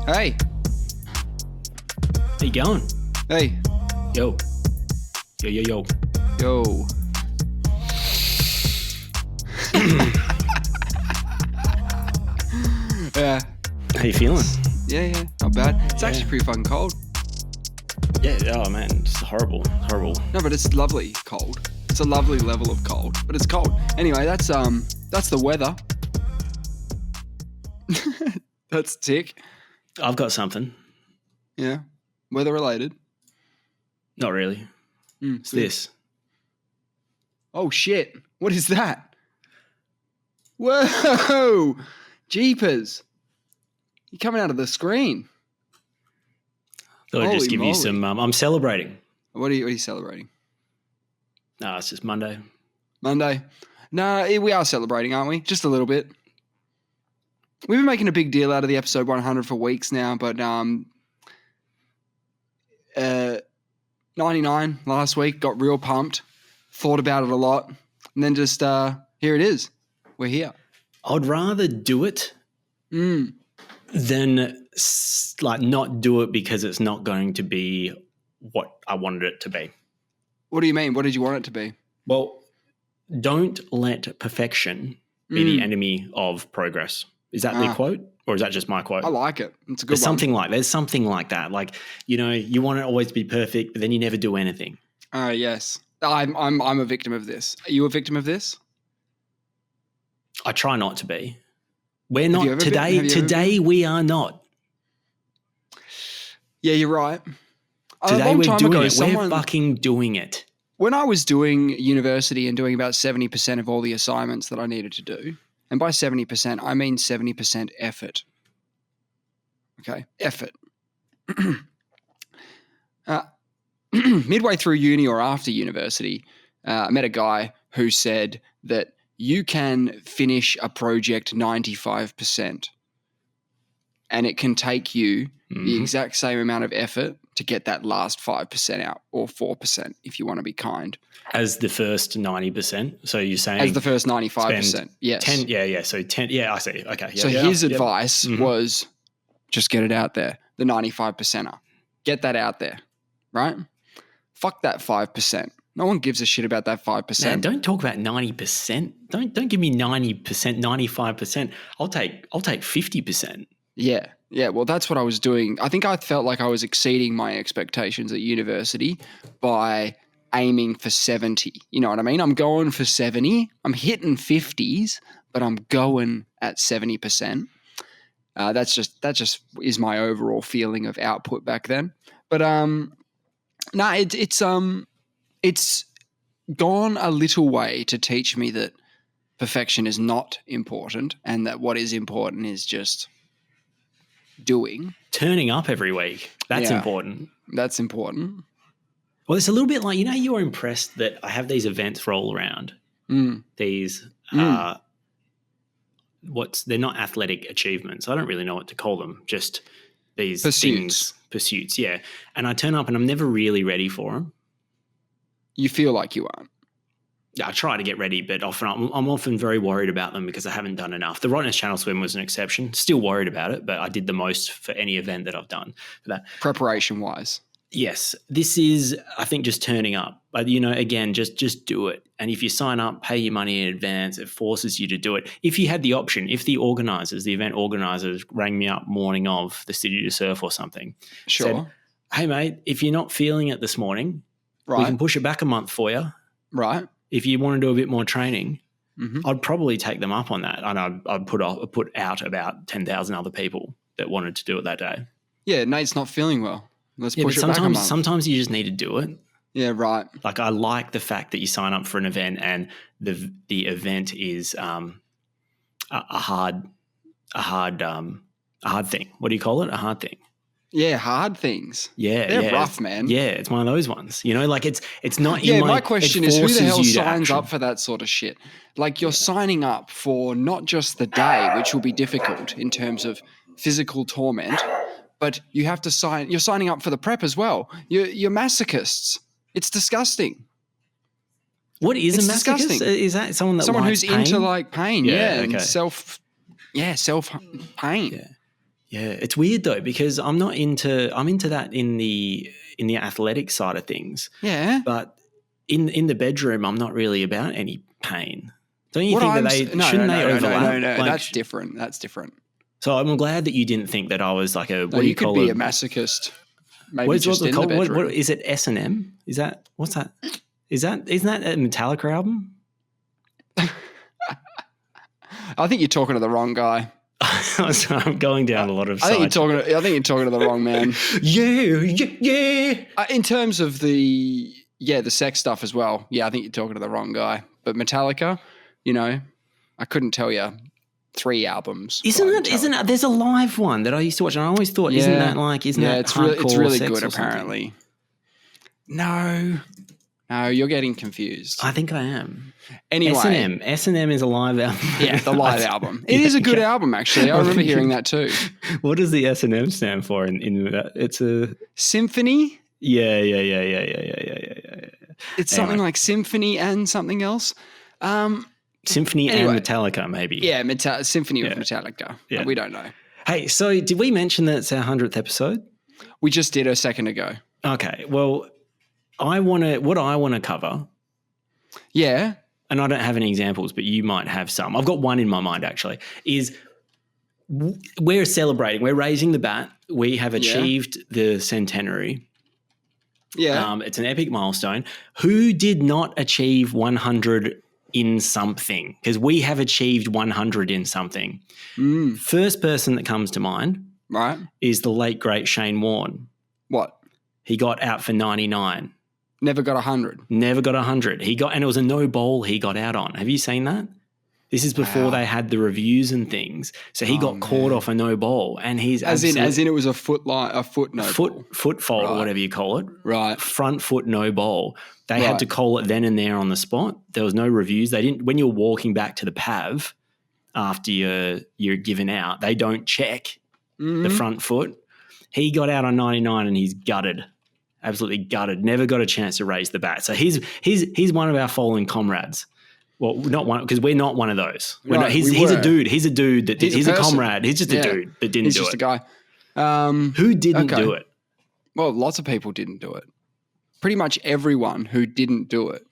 Hey. How you going? Hey. Yo. Yo, yo, yo. Yo. Yeah. How you feeling? Yeah. Not bad. It's actually pretty fucking cold. Yeah, oh man, it's horrible. No, but it's lovely cold. It's a lovely level of cold, but it's cold. Anyway, that's the weather. That's tick. I've got something. Yeah. Weather related. Not really. It's good. this. Oh shit. What is that? Whoa! Jeepers. You're coming out of the screen. Thought I'd just give you some. I'm celebrating. What are you celebrating? No, it's just Monday. Monday? No, we are celebrating, aren't we? Just a little bit. We've been making a big deal out of the episode 100 for weeks now, but 99 last week, got real pumped, thought about it a lot, and then just here it is. We're here. I'd rather do it than not do it because it's not going to be what I wanted it to be. What do you mean? What did you want it to be? Well, don't let perfection be the enemy of progress. Is that the quote, or is that just my quote? I like it. It's a good There's something like that. Like, you know, you want it always to be perfect, but then you never do anything. Yes. I'm a victim of this. Are you a victim of this? I try not to be. We're not today. Today we are not. Yeah, you're right. Today we're doing it. We're fucking doing it. When I was doing university and doing about 70% of all the assignments that I needed to do, and by 70%, I mean 70% effort. Okay, effort. Midway through uni or after university, I met a guy who said that you can finish a project 95%, and it can take you the exact same amount of effort to get that last 5% out, or 4% if you want to be kind. As the first 90%. So you're saying as the first 95%. Yes. 10. Yeah. So 10. Yeah, I see. Okay. So his advice was just get it out there. The 95%er. Get that out there. Right? Fuck that 5%. No one gives a shit about that 5%. Man, don't talk about 90%. Don't give me 90%, 95%. I'll take 50%. Yeah. Yeah, well, that's what I was doing. I think I felt like I was exceeding my expectations at university by aiming for 70. You know what I mean? I'm going for 70. I'm hitting 50s, but I'm going at 70%. That just is my overall feeling of output back then. But it's gone a little way to teach me that perfection is not important, and that what is important is just turning up every week. That's important. That's important. Well, it's a little bit like, you know, you're impressed that I have these events roll around. These they're not athletic achievements. I don't really know what to call them. Just these pursuits. Yeah. And I turn up and I'm never really ready for them. You feel like you aren't. Yeah, I try to get ready, but I'm often very worried about them because I haven't done enough. The Rottnest Channel Swim was an exception. Still worried about it, but I did the most for any event that I've done for that. Preparation-wise. Yes. This is, I think, just turning up. But, you know, again, just do it. And if you sign up, pay your money in advance, it forces you to do it. If you had the option, if the event organisers rang me up morning of the City to Surf or something, said, hey, mate, if you're not feeling it this morning, we can push it back a month for you. Right. If you want to do a bit more training, I'd probably take them up on that. And I'd put out about 10,000 other people that wanted to do it that day. Yeah, Nate's not feeling well. Let's push it back a month. Sometimes you just need to do it. Yeah, right. Like, I like the fact that you sign up for an event and the event is a hard thing. What do you call it? A hard thing. Yeah, hard things. Yeah, they're rough, man. Yeah, it's one of those ones. You know, like it's not. Yeah, my question is, who the hell signs up for that sort of shit? Like, you're signing up for not just the day, which will be difficult in terms of physical torment, but you have to you're signing up for the prep as well. You're masochists. It's disgusting. What is a masochist? Disgusting. Is that someone who's pain? Into like pain? Yeah, okay. and self pain. Yeah, it's weird though because I'm into that in the athletic side of things. Yeah. But in the bedroom, I'm not really about any pain. Don't you What think that I'm they s- no, shouldn't no, they no, no, overlap? no, no, Like, that's different. That's different. so I'm glad that you didn't think that I was like a No, what do you you could call be it? a masochist. Maybe What's just the in the bedroom. What is it? S&M? Is that what's that? Isn't that a Metallica album? I think you're talking to the wrong guy. So I'm going down a lot of. I think you're talking to the wrong man. Yeah. In terms of the sex stuff as well. Yeah, I think you're talking to the wrong guy. But Metallica, I couldn't tell you 3 albums. Isn't it? There's a live one that I used to watch, and I always thought, isn't that it's hardcore really sex good or something? apparently. No, you're getting confused. I think I am. Anyway, S&M is a live album. Yeah, the live album. It is a good album, actually. I remember hearing that too. What does the S&M stand for? In that? It's a symphony. Yeah. It's something like symphony and something else. Symphony and Metallica, maybe. Yeah, symphony with Metallica. Yeah. We don't know. Hey, so did we mention that it's our 100th episode? We just did a second ago. Okay, well, what I want to cover. Yeah. And I don't have any examples, but you might have some. I've got one in my mind, actually, is we're celebrating. We're raising the bat. We have achieved the centenary. Yeah. It's an epic milestone. Who did not achieve 100 in something? Because we have achieved 100 in something. First person that comes to mind is the late, great Shane Warne. What? He got out for 99. Never got 100. Never got 100. And it was a no ball he got out on. Have you seen that? This is before they had the reviews and things. So he got caught off a no ball, and he's as in it was a foot no ball. Foot fault or whatever you call it. Right. Front foot no ball. They had to call it then and there on the spot. There was no reviews. They didn't. When you're walking back to the PAV after you're given out, they don't check the front foot. He got out on 99 and he's gutted. Absolutely gutted. Never got a chance to raise the bat. So he's one of our fallen comrades. Well, not one, because we're not one of those. He's a dude. He's a dude that he's a comrade. He's just a dude that didn't do it. He's just a guy. Who didn't do it? Well, lots of people didn't do it. Pretty much everyone who didn't do it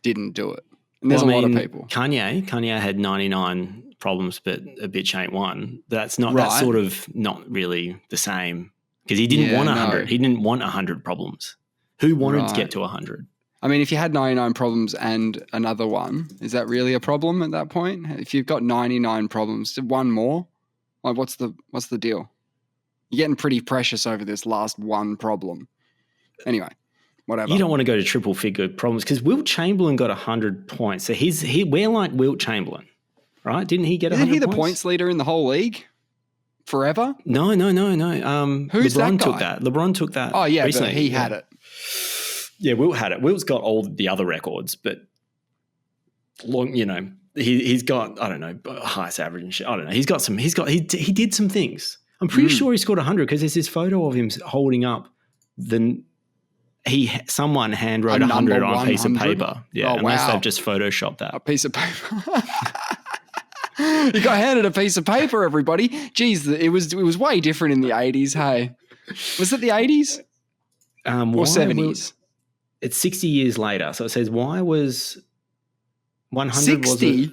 didn't do it. And there's a lot of people. Kanye had 99 problems, but a bitch ain't one. That's sort of not really the same. Because he didn't want 100. No. He didn't want 100 problems. Who wanted to get to 100? I mean, if you had 99 problems and another one, is that really a problem at that point? If you've got 99 problems, one more, like what's the deal? You're getting pretty precious over this last one problem. Anyway, whatever. You don't want to go to triple figure problems because Wilt Chamberlain got 100 points. So we're like Wilt Chamberlain, right? Didn't he get 100 points? Isn't he the points leader in the whole league? Forever? No. Who's LeBron that took guy? that. LeBron took that. Oh, yeah, recently. but he had it. Yeah, Wilt had it. Wilt's got all the other records, but he's got, I don't know, highest average and shit. I don't know. He did some things. I'm pretty sure he scored 100 because there's this photo of him holding up someone hand wrote 100 on a piece of paper. Yeah, unless they've just photoshopped that. A piece of paper. You got handed a piece of paper, everybody. Jeez, it was way different in the 80s, hey? Was it the 80s? Or 70s? It's 60 years later. So it says, why was 100? 60?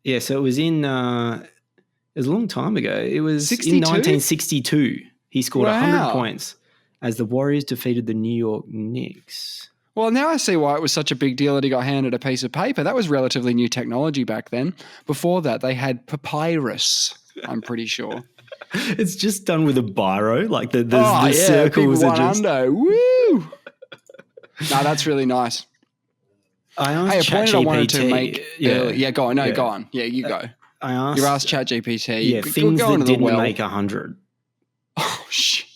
Yeah, so it was it was a long time ago. It was 62? In 1962. He scored 100 points as the Warriors defeated the New York Knicks. Well, now I see why it was such a big deal that he got handed a piece of paper. That was relatively new technology back then. Before that, they had papyrus, I'm pretty sure. It's just done with a biro, like the circles are just... Woo! No, that's really nice. I asked ChatGPT. I wanted to make... Yeah, go on. No, go on. Yeah, you go. You asked ChatGPT. Yeah, things that didn't make 100. Oh, shit.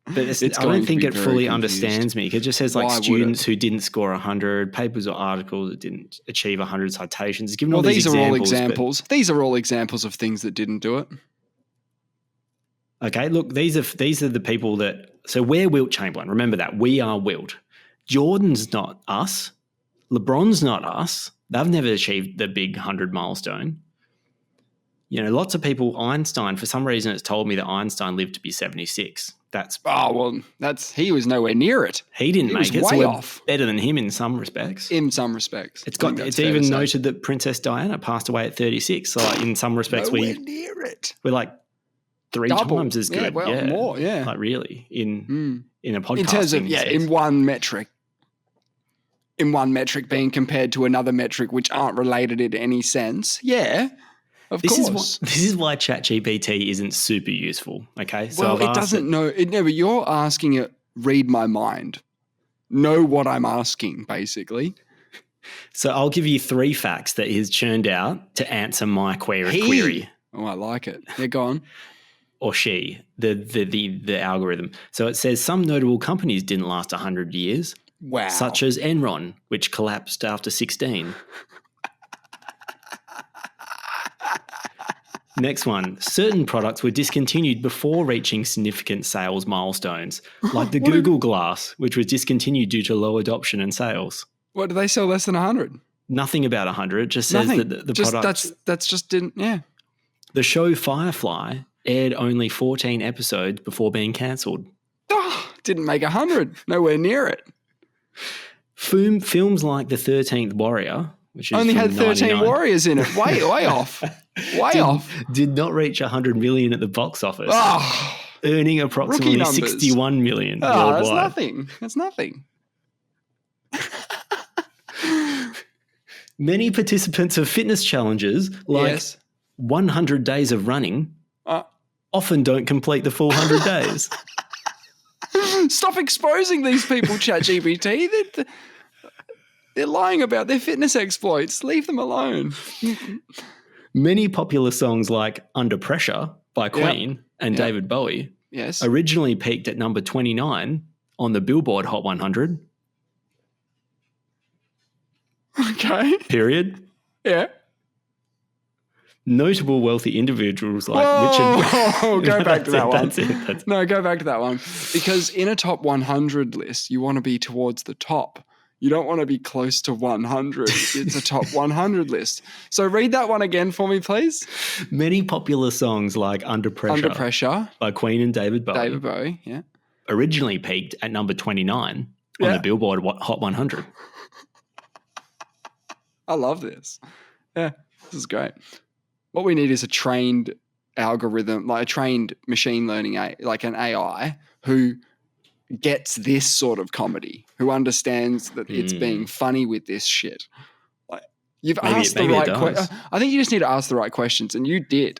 But I don't think it fully understands me. It just says like students who didn't score 100, papers or articles that didn't achieve 100 citations. It's given all these examples. All examples. These are all examples of things that didn't do it. Okay, look, these are the people that... So we're Wilt Chamberlain. Remember that. We are Wilt. Jordan's not us. LeBron's not us. They've never achieved the big 100 milestone. lots of people, Einstein, for some reason it's told me that Einstein lived to be 76. He was nowhere near it. He didn't He make was it, way so we're off. better than him in some respects. In some respects. It's even noted that Princess Diana passed away at 36. So like in some respects nowhere near it. We're like three Double. times as good. More, yeah. Like really in a podcast. In terms of, in one metric. In one metric being compared to another metric which aren't related in any sense. Yeah. Of course. This is why ChatGPT isn't super useful. Okay. So it doesn't know. But you're asking it, read my mind. Know what I'm asking, basically. So I'll give you 3 facts that he's churned out to answer my query. Oh, I like it. Yeah, go on. Or she, the algorithm. So it says some notable companies didn't last 100 years. Wow. Such as Enron, which collapsed after 16. Next one. Certain products were discontinued before reaching significant sales milestones, like the Google Glass, which was discontinued due to low adoption and sales. What, do they sell less than 100? Nothing about 100. It just says that the product... That's just didn't, yeah. The show Firefly aired only 14 episodes before being cancelled. Oh, didn't make 100. Nowhere near it. Films like The 13th Warrior, which is only had 13 99, warriors in it. Way off. Off. Did not reach 100 million at the box office, earning approximately 61 million worldwide. That's nothing. Many participants of fitness challenges, like 100 days of running, often don't complete the full 100 days. Stop exposing these people, ChatGPT. They're lying about their fitness exploits. Leave them alone. Many popular songs like Under Pressure by Queen and David Bowie originally peaked at number 29 on the Billboard Hot 100. Okay. Period. Yeah. Notable wealthy individuals like Richard... Go back to that one. That's it. No, go back to that one. Because in a top 100 list, you want to be towards the top. You don't want to be close to 100. It's a top 100 list. So read that one again for me, please. Many popular songs like Under Pressure by Queen and David Bowie. Originally peaked at number 29 on the Billboard Hot 100. I love this. Yeah, this is great. What we need is a trained algorithm, like a trained machine learning, like an AI who gets this sort of comedy, who understands that it's being funny with this shit. Like you've asked the right questions. I think you just need to ask the right questions, and you did.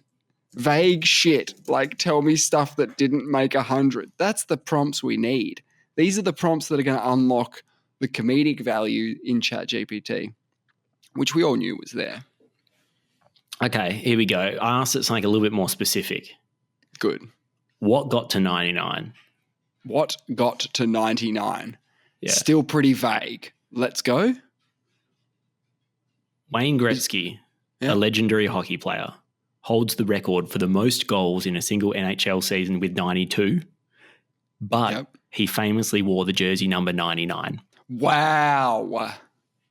Vague shit, like tell me stuff that didn't make 100. That's the prompts we need. These are the prompts that are going to unlock the comedic value in ChatGPT, which we all knew was there. Okay, here we go. I asked it something a little bit more specific. Good. What got to 99? What got to 99? Yeah. Still pretty vague. Let's go. Wayne Gretzky, a legendary hockey player, holds the record for the most goals in a single NHL season with 92, but he famously wore the jersey number 99. Wow.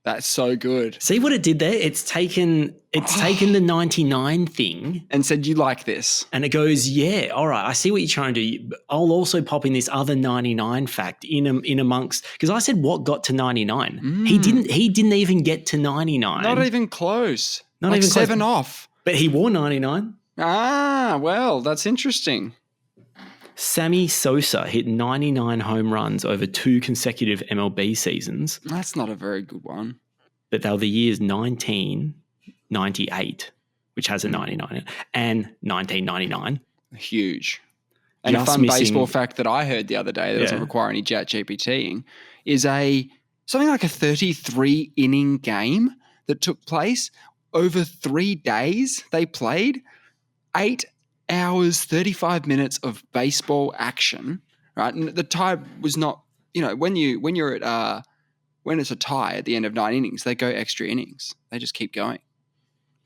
That's so good. See what it did there? It's taken the 99 thing and said, you like this. And it goes, yeah, all right, I see what you're trying to do. I'll also pop in this other 99 fact in amongst, because I said what got to 99. He didn't even get to 99. Not even close. Not like even 7 close. Off. But he wore 99. Ah, well, that's interesting. Sammy Sosa hit 99 home runs over 2 consecutive MLB seasons. That's not a very good one. But they were the years 1998, which has a 99, and 1999. Huge. And a fun baseball fact that I heard the other day that doesn't require any ChatGPTing is something like a 33-inning game that took place over 3 days. They played 8 hours, 35 minutes of baseball action, right? And the tie was not, when it's a tie at the end of 9 innings, they go extra innings. They just keep going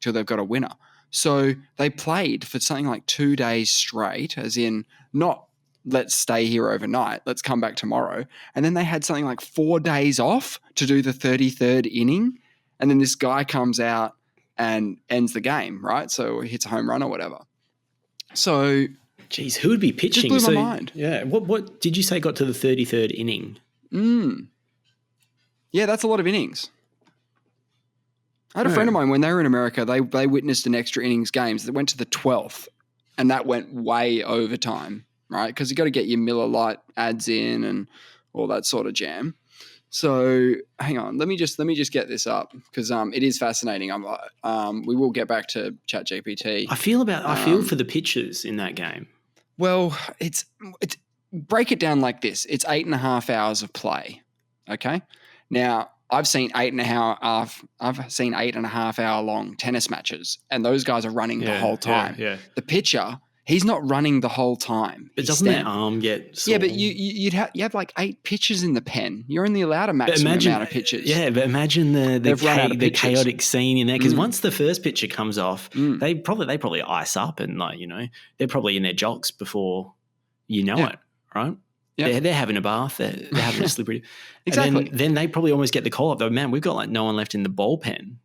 till they've got a winner. So they played for something like 2 days straight, as in not let's stay here overnight, let's come back tomorrow. And then they had something like 4 days off to do the 33rd inning. And then this guy comes out and ends the game, right? So he hits a home run or whatever. So, geez, who would be pitching? just blew my mind. Yeah. What did you say got to the 33rd inning? Yeah, that's a lot of innings. I had a friend of mine, when they were in America, they witnessed an extra innings games that went to the 12th, and that went way overtime, right? Because you got to get your Miller Lite ads in and all that sort of jam. So hang on, let me just get this up because it is fascinating. We will get back to ChatGPT. I feel for the pitchers in that game. Well, it's break it down like this. It's 8.5 hours of play. Okay, now I've seen 8.5 hour long tennis matches, and those guys are running the whole time. Yeah. The pitcher, he's not running the whole time. But doesn't their arm get sore? Yeah, but you have like 8 pitchers in the pen. You're only allowed a maximum amount of pitches. Yeah, but imagine the chaotic scene in there, because once the first pitcher comes off, they probably ice up and they're probably in their jocks before it, right? Yeah. They're having a bath. They're having a slippery. Exactly. And then they probably almost get the call up. Though, man, we've got like no one left in the bullpen.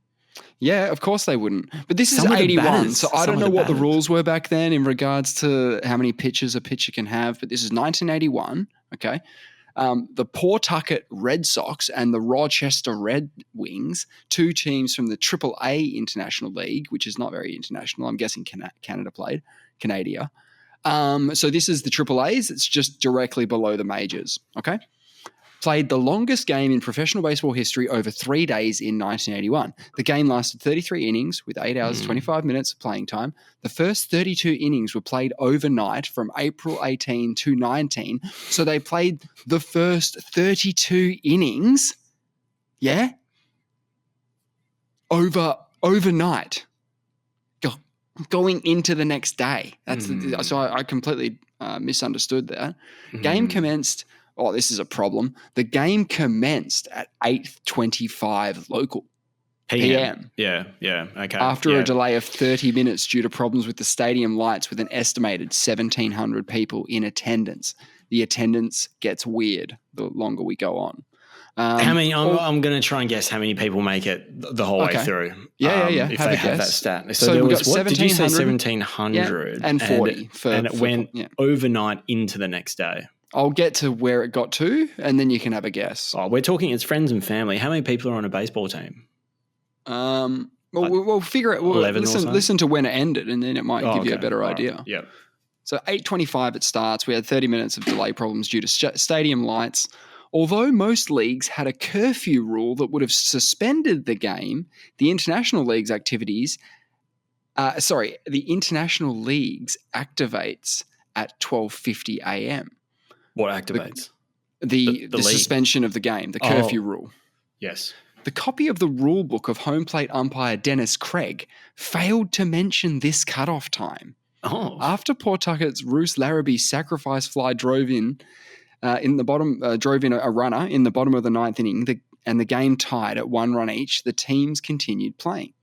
Yeah, of course they wouldn't. But this is 81, so I don't know what the rules were back then in regards to how many pitches a pitcher can have, but this is 1981, okay? The Pawtucket Red Sox and the Rochester Red Wings, 2 teams from the AAA International League, which is not very international. I'm guessing Canada played, Canada. So this is the AAAs. It's just directly below the majors, okay? Played the longest game in professional baseball history over 3 days in 1981. The game lasted 33 innings with 8 hours, 25 minutes of playing time. The first 32 innings were played overnight from April 18 to 19. So they played the first 32 innings, overnight, going into the next day. So I completely misunderstood that. Game commenced. Oh, this is a problem. The game commenced at 8:25 local PM. Yeah. Okay. After a delay of 30 minutes due to problems with the stadium lights, with an estimated 1,700 people in attendance. The attendance gets weird the longer we go on. How many? I'm going to try and guess how many people make it the whole way through. Yeah. If they have that stat. So there was, what did you say, 1,700? And 40. And it went overnight into the next day. I'll get to where it got to, and then you can have a guess. Oh, we're talking it's friends and family. How many people are on a baseball team? We'll figure it. Listen to when it ended, and then it might give you a better idea. Right. Yeah. So 8:25 it starts. We had 30 minutes of delay problems due to stadium lights. Although most leagues had a curfew rule that would have suspended the game, the international leagues activates activates at 12:50 a.m. What activates? The suspension of the game, the curfew rule. Yes. The copy of the rule book of home plate umpire Dennis Craig failed to mention this cutoff time. Oh. After Pawtucket's Roose Larrabee sacrifice fly drove in a runner in the bottom of the 9th inning, and the game tied at 1 run each, the teams continued playing.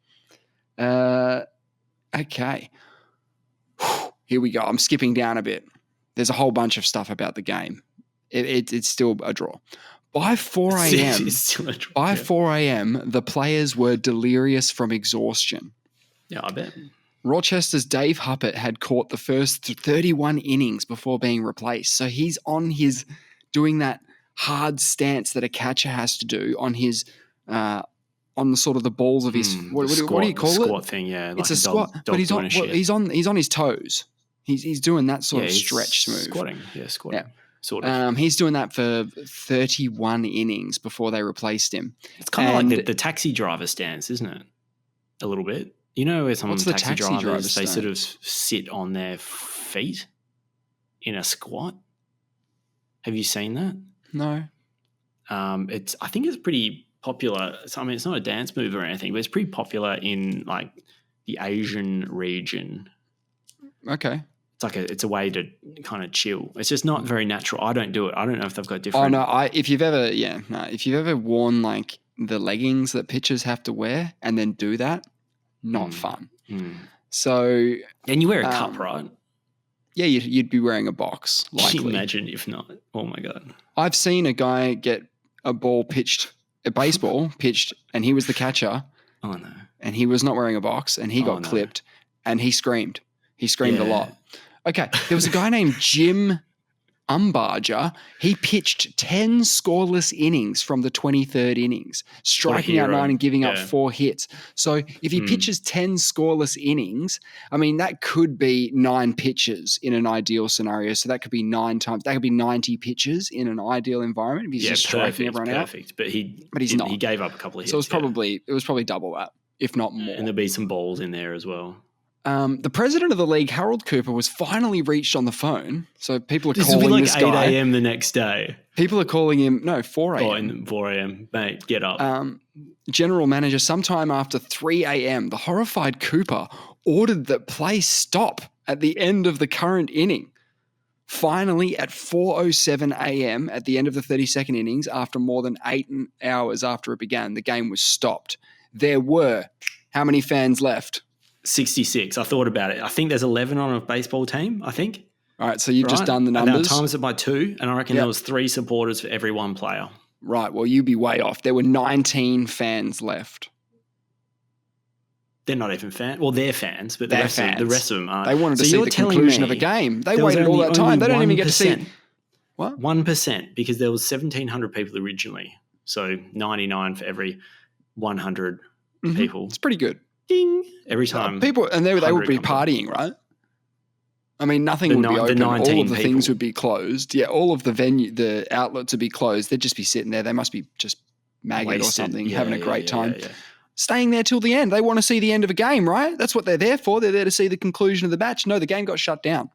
Okay. Here we go. I'm skipping down a bit. There's a whole bunch of stuff about the game. It's still a draw. By 4 a.m., 4 a.m., the players were delirious from exhaustion. Yeah, I bet. Rochester's Dave Huppert had caught the first 31 innings before being replaced. So he's doing that hard stance that a catcher has to do on his on the sort of the balls of his what do you call it? Squat thing, yeah. It's a squat, but he's on his toes. He's doing that sort of stretch move. Squatting. Yeah. Sort of. He's doing that for 31 innings before they replaced him. It's kind of like the taxi driver stance, isn't it? A little bit. You know where some taxi drivers, they sort of sit on their feet in a squat? Have you seen that? No. I think it's pretty popular. I mean, it's not a dance move or anything, but it's pretty popular in like the Asian region. Okay. It's a way to kind of chill. It's just not very natural. I don't do it. I don't know if they've got different. Oh no! If you've ever worn like the leggings that pitchers have to wear and then do that, not fun. So, and you wear a cup, right? Yeah, you'd be wearing a box. Likely. Can you imagine if not? Oh my god! I've seen a guy get a baseball pitched, and he was the catcher. Oh no! and he was not wearing a box, and he got clipped, and he screamed. He screamed a lot. Okay, there was a guy named Jim Umbarger. He pitched 10 scoreless innings from the 23rd innings, striking out 9 and giving up 4 hits. So if he pitches 10 scoreless innings, I mean, that could be 9 pitches in an ideal scenario. So that could be 9 times. That could be 90 pitches in an ideal environment if he's just striking everyone out. But he's not. He gave up a couple of hits. So it was probably double that, if not more. And there'll be some balls in there as well. The president of the league, Harold Cooper, was finally reached on the phone. So people are this calling will be like this 8 guy. 8 a.m. the next day. People are calling him, 4 a.m. 4 a.m. Mate, get up. General manager, sometime after 3 a.m., the horrified Cooper ordered that play stop at the end of the current inning. Finally, at 4:07 a.m., at the end of the 32nd innings, after more than 8 hours after it began, the game was stopped. There were how many fans left? 66. I thought about it. I think there's 11 on a baseball team, I think. All right, so you've just done the numbers. And times it by 2, and I reckon there was 3 supporters for every 1 player. Right, well, you'd be way off. There were 19 fans left. They're not even fans. Well, they're fans, but the rest of them aren't. They wanted to see the conclusion of a game. They waited all that time. They don't even get to see it. What? 1%, because there was 1,700 people originally. So 99 for every 100 people. It's pretty good. Ding! Every time. People, and they would be partying, right? I mean, nothing would be open. All of the things would be closed. Yeah, all of the outlets would be closed. They'd just be sitting there. They must be just maggot or something, having a great time. Yeah. Staying there till the end. They want to see the end of a game, right? That's what they're there for. They're there to see the conclusion of the match. No, the game got shut down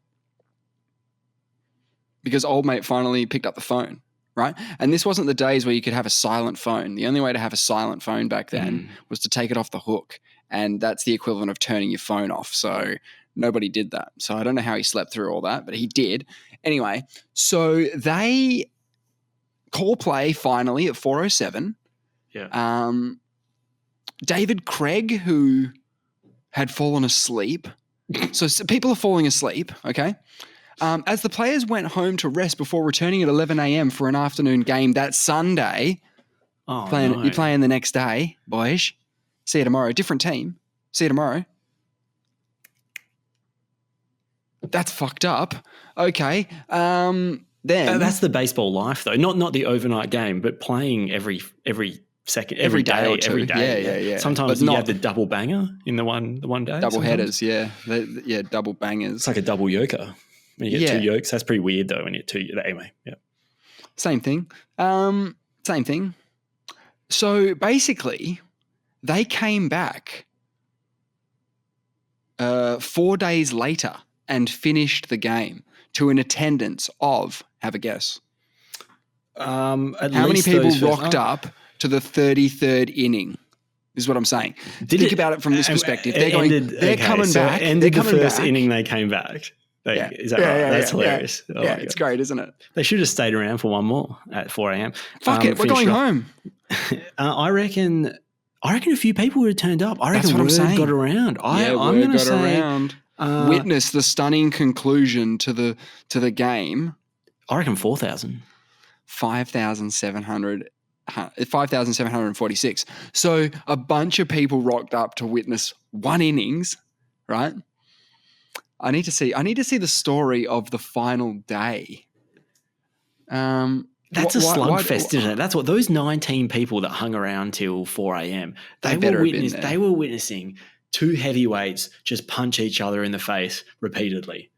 because old mate finally picked up the phone, right? And this wasn't the days where you could have a silent phone. The only way to have a silent phone back then was to take it off the hook, and that's the equivalent of turning your phone off. So nobody did that. So I don't know how he slept through all that, but he did. Anyway, so they call play finally at 4:07. Yeah. David Craig, who had fallen asleep. So people are falling asleep, okay? As the players went home to rest before returning at 11 a.m. for an afternoon game that Sunday. You're playing the next day, boys. See you tomorrow. Different team. See you tomorrow. That's fucked up. Okay. Then that's the baseball life, though. Not the overnight game, but playing every second, every day or two. Every day. Yeah. Sometimes you have the double banger in the one day. Double headers, yeah. Double bangers. It's like a double yoker. When you get 2 yokes, that's pretty weird though. When you get 2, anyway, yeah. Same thing. So basically, they came back 4 days later and finished the game to an attendance of, have a guess. How many people rocked up to the 33rd inning? Is what I'm saying. Think about it from this perspective. They're coming back. Ended the first inning, they came back. Is that right? That's hilarious. Yeah, it's great, isn't it? They should have stayed around for one more at 4 a.m. Fuck it, we're going home. I reckon a few people would have turned up. I reckon that's what I'm saying. Got around. I'm going to say around. Witness the stunning conclusion to the game. I reckon 4,000. 5,746. So a bunch of people rocked up to witness 1 innings, right? I need to see the story of the final day. That's a slugfest, isn't it? That's what those 19 people that hung around till 4 a.m. They were witnessing 2 heavyweights just punch each other in the face repeatedly,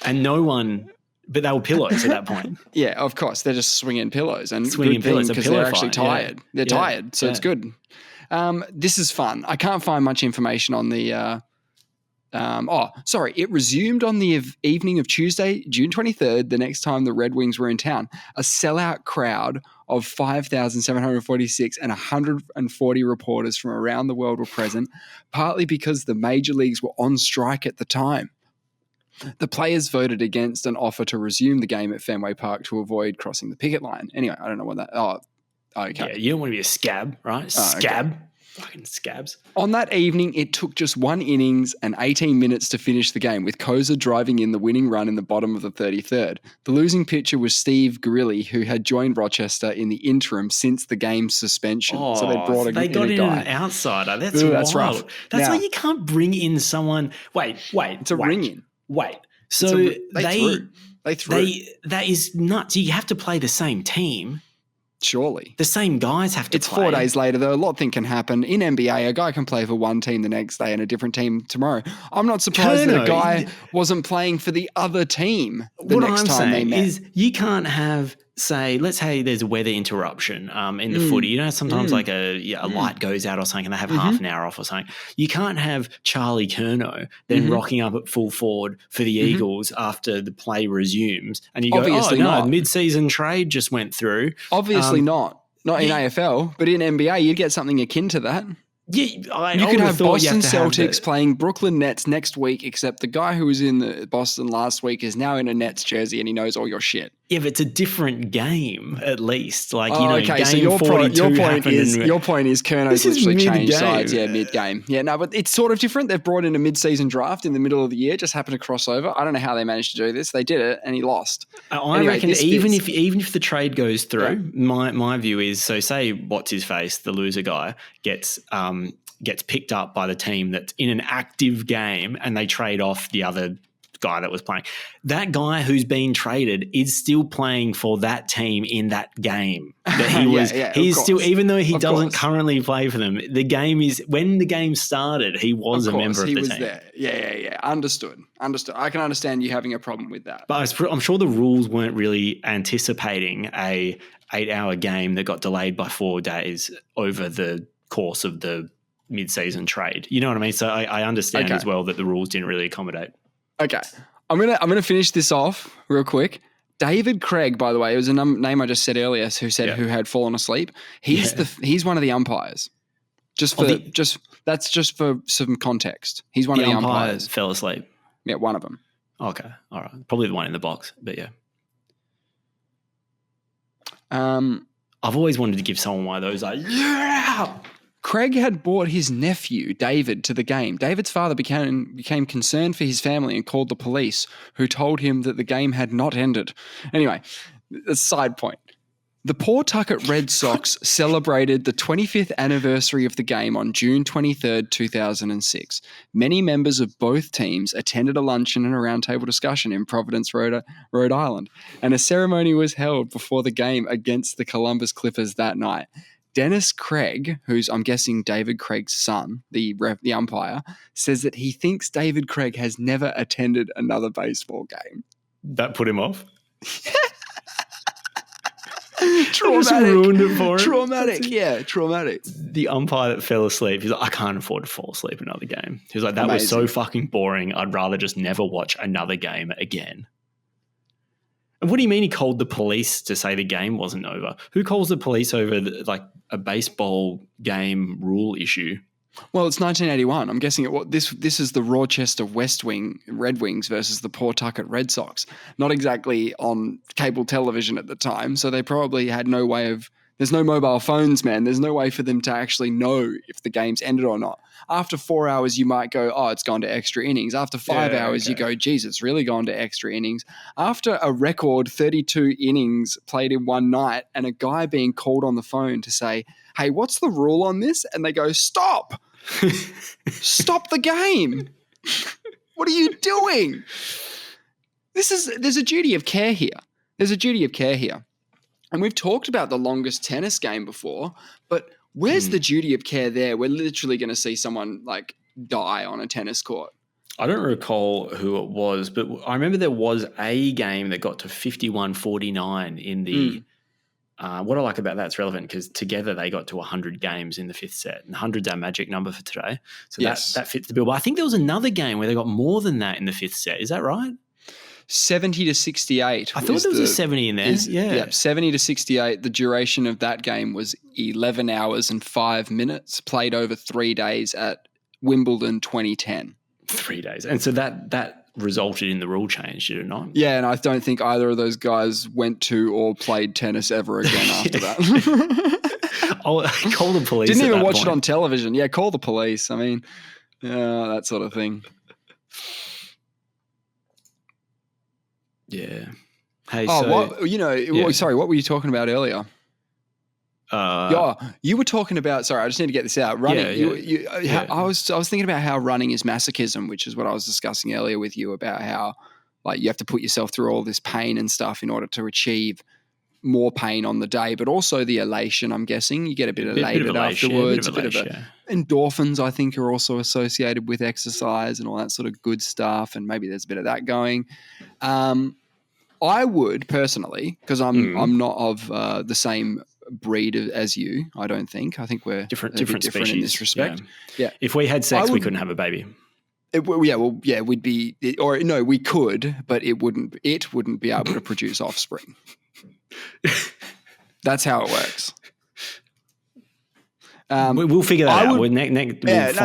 and no one. But they were pillows at that point. Yeah, of course. They're just swinging pillows because they're actually tired. Yeah. They're tired, so it's good. This is fun. I can't find much information on the it resumed on the evening of Tuesday, June 23rd, the next time the Red Wings were in town. A sellout crowd of 5,746 and 140 reporters from around the world were present, partly because the major leagues were on strike at the time. The players voted against an offer to resume the game at Fenway Park to avoid crossing the picket line. Anyway, I don't know what that... Oh, okay. Yeah, you don't want to be a scab, right? Scab. Fucking scabs. On that evening, it took just 1 innings and 18 minutes to finish the game, with Koza driving in the winning run in the bottom of the 33rd. The losing pitcher was Steve Grilli, who had joined Rochester in the interim since the game's suspension. So they brought they got in guy. an outsider. That's Ooh, wild. that's rough. That's Now, why you can't bring in someone. Wait. It's a ring-in. Wait. So They threw. That is nuts. You have to play the same team. Surely. The same guys have to It's play. 4 days later, though. A lot thing can happen. In NBA, a guy can play for one team the next day and a different team tomorrow. I'm not surprised that a guy wasn't playing for the other team the next time they met. Is you can't have, let's say there's a weather interruption in the footy. You know, sometimes like a light goes out or something and they have half an hour off or something. You can't have Charlie Curnow then rocking up at full forward for the Eagles after the play resumes. And you go, Obviously not. Mid-season trade just went through. Obviously not. Not in AFL, but in NBA, you'd get something akin to that. Yeah, you could have Boston Celtics playing Brooklyn Nets next week, except the guy who was in the Boston last week is now in a Nets jersey and he knows all your shit. Yeah, but it's a different game at least. Like, okay, game so your point is Curnow's literally changed sides. Yeah, mid-game. Yeah, no, but it's sort of different. They've brought in a mid-season draft in the middle of the year, just happened to cross over. I don't know how they managed to do this. They did it and he lost. I reckon even if the trade goes through, my view is, so say what's his face, the loser guy gets picked up by the team that's in an active game and they trade off the other guy that was playing. That guy who's been traded is still playing for that team in that game. That he was he's still, even though he doesn't currently play for them, the game is, when the game started, he was a member of the team. There. Yeah. Understood. I can understand you having a problem with that. But I'm sure the rules weren't really anticipating a 8-hour game that got delayed by 4 days over the course of the mid-season trade. You know what I mean? So I understand as well that the rules didn't really accommodate. Okay. I'm gonna finish this off real quick. David Craig, by the way, it was a name I just said earlier, who had fallen asleep. He's one of the umpires. Just for some context. He's one of the umpires. Fell asleep. Yeah, one of them. Okay, all right. Probably the one in the box, but yeah. I've always wanted to give someone one of those, like, yeah. Craig had brought his nephew, David, to the game. David's father became concerned for his family and called the police, who told him that the game had not ended. Anyway, a side point. The Pawtucket Red Sox celebrated the 25th anniversary of the game on June 23rd, 2006. Many members of both teams attended a luncheon and a roundtable discussion in Providence, Rhode Island, and a ceremony was held before the game against the Columbus Clippers that night. Dennis Craig, who's, I'm guessing, David Craig's son, the umpire, says that he thinks David Craig has never attended another baseball game. That put him off? Traumatic. Just ruined it for him. Traumatic. The umpire that fell asleep, he's like, I can't afford to fall asleep another game. He was like, that was so fucking boring. I'd rather just never watch another game again. And what do you mean he called the police to say the game wasn't over? Who calls the police over a baseball game rule issue? Well, it's 1981. I'm guessing this is the Rochester Red Wings versus the Pawtucket Red Sox. Not exactly on cable television at the time, so they probably had no way of. There's no mobile phones, man. There's no way for them to actually know if the game's ended or not. After 4 hours, you might go, oh, it's gone to extra innings. After 5 hours, you go, geez, it's really gone to extra innings. After a record 32 innings played in one night and a guy being called on the phone to say, hey, what's the rule on this? And they go, stop. Stop the game. What are you doing? There's a duty of care here. And we've talked about the longest tennis game before, but where's the duty of care there? We're literally going to see someone like die on a tennis court. I don't recall who it was, but I remember there was a game that got to 51-49 in the what I like about that's relevant because together they got to 100 games in the fifth set. And 100's our magic number for today. So that fits the bill. But I think there was another game where they got more than that in the fifth set. Is that right? 70-68. I thought there was a 70 in there. Yeah, 70-68. The duration of that game was 11 hours and 5 minutes, played over 3 days at Wimbledon 2010. 3 days. And so that resulted in the rule change, did it not? Yeah, and I don't think either of those guys went to or played tennis ever again after that. I'll call the police. Didn't at even that watch it point. on television. Yeah, call the police. I mean, that sort of thing. Yeah. Hey, Oh, so yeah. sorry, what were you talking about earlier? You were talking about. Sorry, I just need to get this out. Running. Yeah. I was thinking about how running is masochism, which is what I was discussing earlier with you about how like you have to put yourself through all this pain and stuff in order to achieve more pain on the day, but also the elation. I'm guessing you get a bit elated afterwards. Endorphins, I think, are also associated with exercise and all that sort of good stuff, and maybe there's a bit of that going. I would personally, because I'm not of the same breed as you. I don't think. I think we're different species in this respect. Yeah. If we had sex, we couldn't have a baby. We'd be, or no, we could, but it wouldn't be able to produce offspring. That's how it works. We'll figure that out.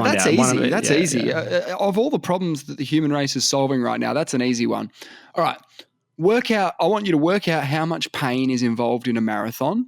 That's easy. That's easy. Of all the problems that the human race is solving right now, that's an easy one. All right. I want you to work out how much pain is involved in a marathon,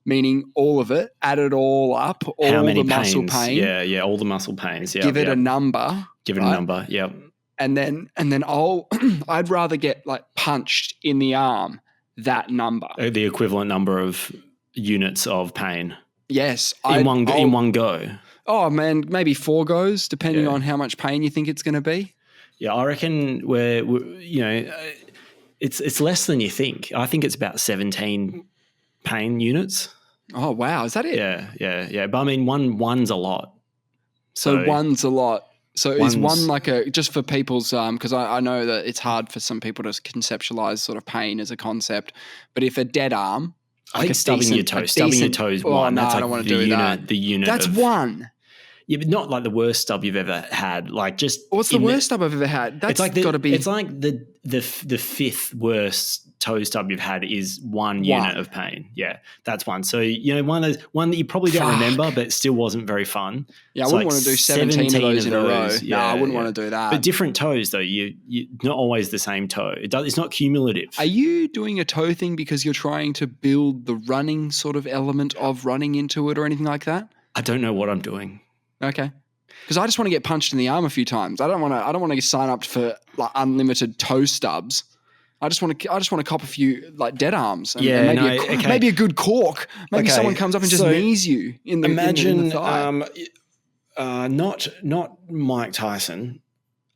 meaning all of it, add it all up, all the muscle pain. Yeah, all the muscle pains. Yeah, give it a number. Give it a number. Yep. And then I'd rather get like punched in the arm that number. The equivalent number of units of pain. Yes. In one go. Oh man, maybe 4 goes, depending on how much pain you think it's going to be. Yeah, I reckon it's less than you think. I think it's about 17 pain units. Oh wow, is that it? Yeah. But I mean, one's a lot. So one's a lot. So is one like just for people's because I know that it's hard for some people to conceptualize sort of pain as a concept, but if a dead arm, I think stubbing your toes one. No, that's I like don't want to do that. The unit. That's one. Yeah, but not like the worst stub you've ever had. Like just what's the worst stub I've ever had? That's got to be. It's like the fifth worst toe stub you've had is one unit of pain. Yeah, that's one. So one that you probably don't remember, but still wasn't very fun. Yeah, I wouldn't want to do 17 of those in a row. No, I wouldn't want to do that. But different toes though. You not always the same toe. It's not cumulative. Are you doing a toe thing because you're trying to build the running sort of element of running into it or anything like that? I don't know what I'm doing. Okay. Because I just want to get punched in the arm a few times. I don't want to sign up for like unlimited toe stubs. I just want to cop a few like dead arms. And maybe a good cork. Maybe someone comes up and just knees you in the imagine thigh. Not Mike Tyson.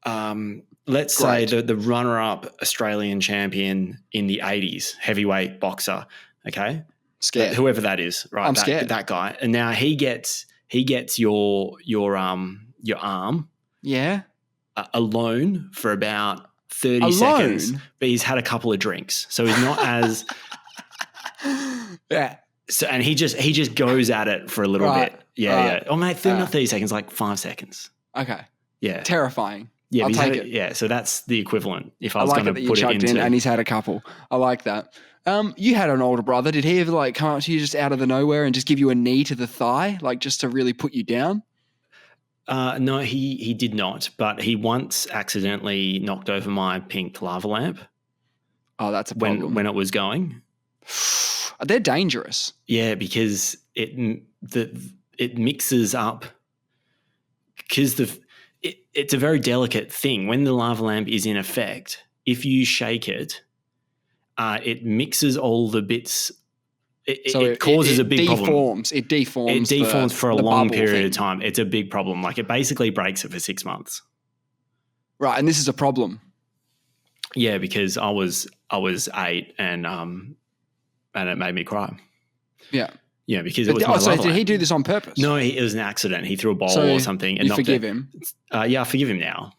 Let's say the runner-up Australian champion in the 80s, heavyweight boxer. Okay, scared. Whoever that is, right? I'm scared. That guy, and now he gets your arm, alone for about 30 seconds, but he's had a couple of drinks, so he's not as So and he just goes at it for a little bit, yeah. Oh mate, not 30 seconds, like 5 seconds. Okay, yeah, terrifying. Yeah, I'll take it. Yeah, so that's the equivalent. If I was going to put it into, and he's had a couple. I like that. You had an older brother. Did he ever like come up to you just out of the nowhere and just give you a knee to the thigh, like just to really put you down? No, he did not. But he once accidentally knocked over my pink lava lamp. Oh, that's a problem. When it was going. They're dangerous. Yeah, because it mixes up. Because it's a very delicate thing. When the lava lamp is in effect, if you shake it, it mixes all the bits. It causes a big problem. It deforms. It deforms for a long period of time. It's a big problem. Like it basically breaks it for 6 months. Right, and this is a problem. Yeah, because I was 8 and it made me cry. Yeah. Yeah, because it was my lava lamp. Did he do this on purpose? No, it was an accident. He threw a bowl or something. And you forgive him? Yeah, I forgive him now.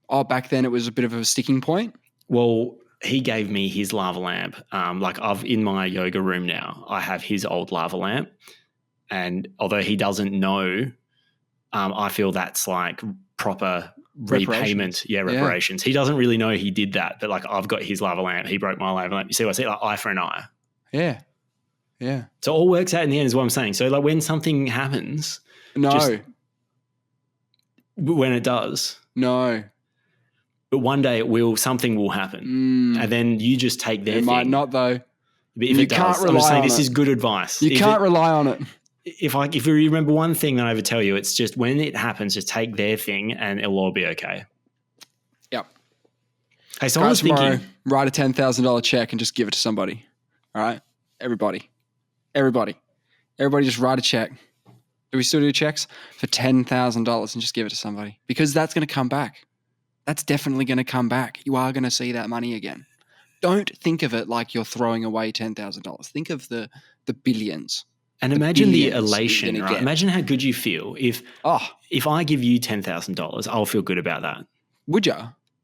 Oh, back then it was a bit of a sticking point? Well, he gave me his lava lamp. In my yoga room now, I have his old lava lamp. And although he doesn't know, I feel that's like proper repayment. Yeah, reparations. Yeah. He doesn't really know he did that, but like I've got his lava lamp. He broke my lava lamp. You see what I say? Like eye for an eye. Yeah. Yeah. So it all works out in the end is what I'm saying. So like when something happens. No. When it does. No. But one day something will happen. And then you just take their thing. It might not though. But if it does, I'm just saying this is good advice. You can't rely on it. if you remember one thing that I would tell you, it's just when it happens, just take their thing and it'll all be okay. Yep. Hey, so I was tomorrow, thinking, write a $10,000 check and just give it to somebody. All right, everybody, just write a check. Do we still do checks for $10,000 and just give it to somebody? Because that's going to come back. That's definitely going to come back. You are going to see that money again. Don't think of it like you're throwing away $10,000. Think of the billions. and imagine the elation, right? Imagine how good you feel if I give you $10,000, I'll feel good about that. Would you?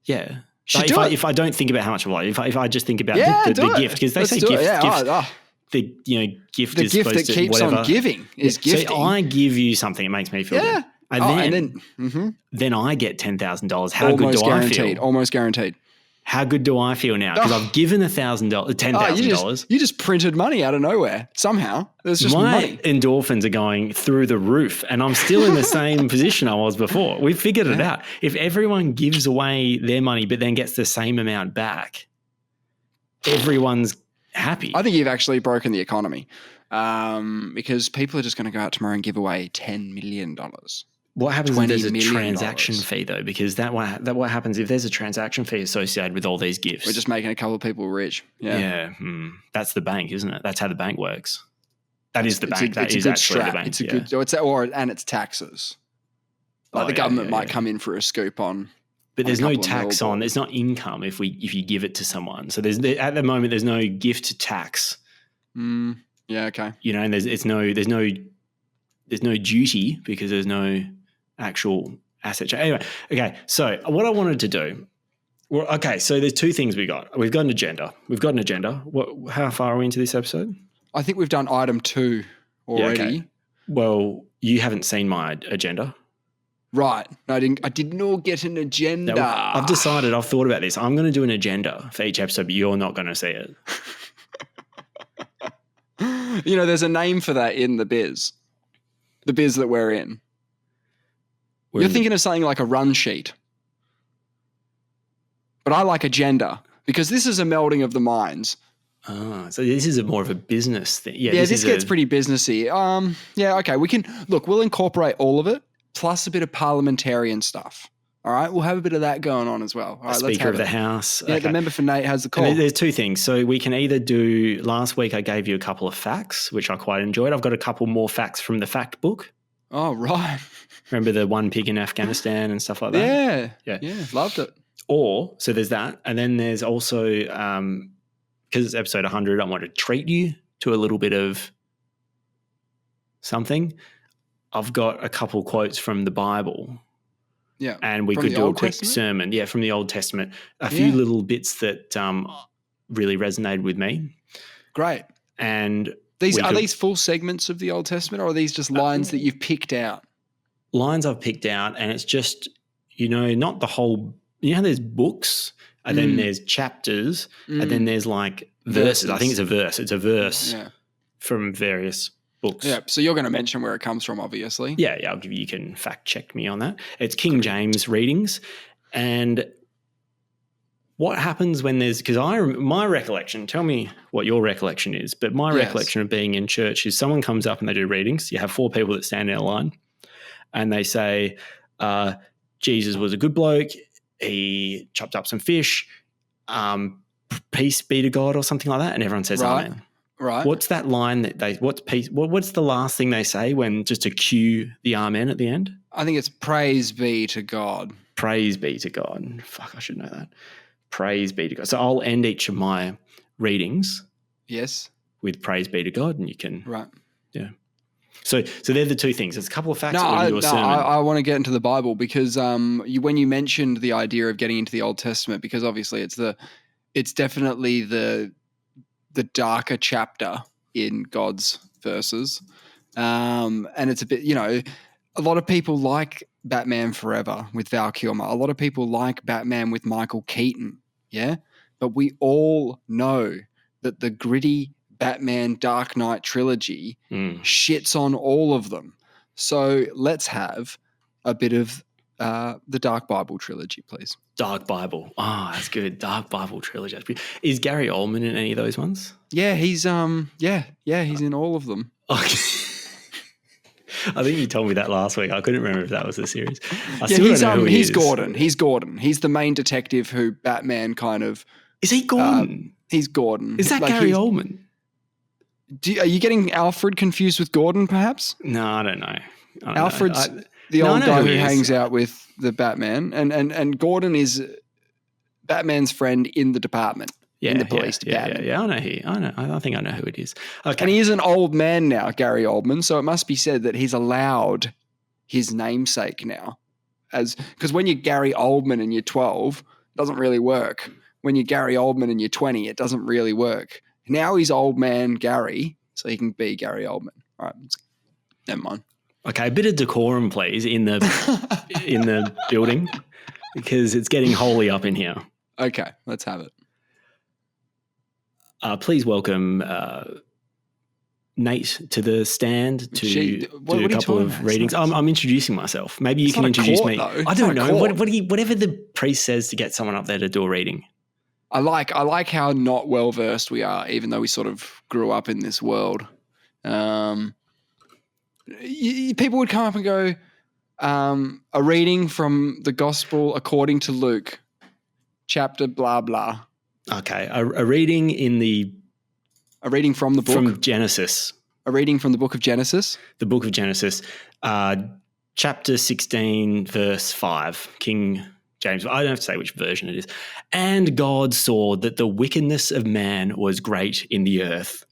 Yeah. If I don't think about how much I like, if I just think about the gift, because they say gift, the gift the is gift supposed that to keeps on giving is gifting. So I give you something, it makes me feel good. And then I get $10,000. How good do I feel? Almost guaranteed. How good do I feel now? Because I've given $10,000. You just printed money out of nowhere. Somehow. There's just money. My endorphins are going through the roof and I'm still in the same position I was before. We figured it out. If everyone gives away their money but then gets the same amount back, everyone's happy. I think you've actually broken the economy because people are just going to go out tomorrow and give away $10 million. What happens if there's a transaction fee, though? Because what happens if there's a transaction fee associated with all these gifts? We're just making a couple of people rich. Yeah. That's the bank, isn't it? That's how the bank works. That is the bank. That is actually the bank. It's a good, and it's taxes. Like the government might come in for a scoop on. But there's no tax on. There's not income if you give it to someone. So at the moment there's no gift tax. Yeah. Okay. And there's no duty because there's no actual asset. Anyway, okay. So what I wanted to do. Well, okay. So there's two things we got. We've got an agenda. How far are we into this episode? I think we've done item 2 already. Yeah, okay. Well, you haven't seen my agenda. Right. No, I didn't. I did not get an agenda. No, I've decided. I've thought about this. I'm going to do an agenda for each episode, but you're not going to see it. There's a name for that in the biz. The biz that we're in. You're thinking of something like a run sheet. But I like agenda because this is a melding of the minds. Oh, so this is more of a business thing. Yeah, this gets pretty businessy. Okay. We'll incorporate all of it plus a bit of parliamentarian stuff. All right. We'll have a bit of that going on as well. All right, Speaker of the House. Yeah, okay. The member for Nate has the call. And there's two things. So we can either do, last week I gave you a couple of facts, which I quite enjoyed. I've got a couple more facts from the fact book. Oh, right. Remember the one pig in Afghanistan and stuff like that? Yeah. Loved it. So there's that. And then there's also, because it's episode 100, I want to treat you to a little bit of something. I've got a couple quotes from the Bible. Yeah. And we could do a quick sermon. Yeah, from the Old Testament. A few little bits that really resonated with me. Great. And these full segments of the Old Testament, or are these just lines that you've picked out? Lines I've picked out, and it's just, not the whole, there's books, and then there's chapters, and then there's like verses. I think it's a verse. It's a verse from various books. Yeah, so you're going to mention where it comes from, obviously. Yeah, I'll give you can fact check me on that. It's King James readings, and what happens when there's, because my recollection, tell me what your recollection is, but my recollection of being in church is someone comes up and they do readings. You have 4 people that stand in a line, and they say, Jesus was a good bloke. He chopped up some fish. Peace be to God, or something like that, and everyone says amen. Right. What's that line that what's peace? What's the last thing they say when just to cue the amen at the end? I think it's praise be to God. Praise be to God. Fuck, I should know that. Praise be to God. So I'll end each of my readings. Yes. With praise be to God, and you can. Right. Yeah. So they're the two things. There's a couple of facts. I want to get into the Bible because when you mentioned the idea of getting into the Old Testament, because obviously it's definitely the darker chapter in God's verses. And it's a bit, a lot of people like Batman Forever with Val Kilmer. A lot of people like Batman with Michael Keaton. Yeah. But we all know that the gritty Batman Dark Knight trilogy shits on all of them. So let's have a bit of the Dark Bible trilogy, please. Dark Bible. Oh, that's good. Dark Bible trilogy. Is Gary Oldman in any of those ones? Yeah, he's he's in all of them. Okay. I think you told me that last week. I couldn't remember if that was the series. I Yeah, still don't know who he he's is. Gordon. He's Gordon. He's the main detective who Batman kind of. Is he Gordon? He's Gordon. Is that Gary Oldman? Are you getting Alfred confused with Gordon, perhaps? No, I don't know. Alfred's the old guy who hangs out with the Batman, and Gordon is Batman's friend in the department, in the police department. Yeah, I know. I think I know who it is. Okay. And he is an old man now, Gary Oldman, so it must be said that he's allowed his namesake now. Because when you're Gary Oldman and you're 12, it doesn't really work. When you're Gary Oldman and you're 20, it doesn't really work. Now he's old man Gary, so he can be Gary Oldman. All right, never mind. Okay, a bit of decorum, please, in the building, because it's getting holy up in here. Okay, let's have it. Please welcome Nate to the stand to do a couple of readings. I'm introducing myself. Maybe you can introduce me. Though. I don't know. Whatever the priest says to get someone up there to do a reading. I like how not well versed we are, even though we sort of grew up in this world. People would come up and go, a reading from the Gospel according to Luke, chapter blah blah. Okay, a reading from the book from Genesis. A reading from the book of Genesis. The book of Genesis, chapter 16, verse 5. King James. I don't have to say which version it is. And God saw that the wickedness of man was great in the earth,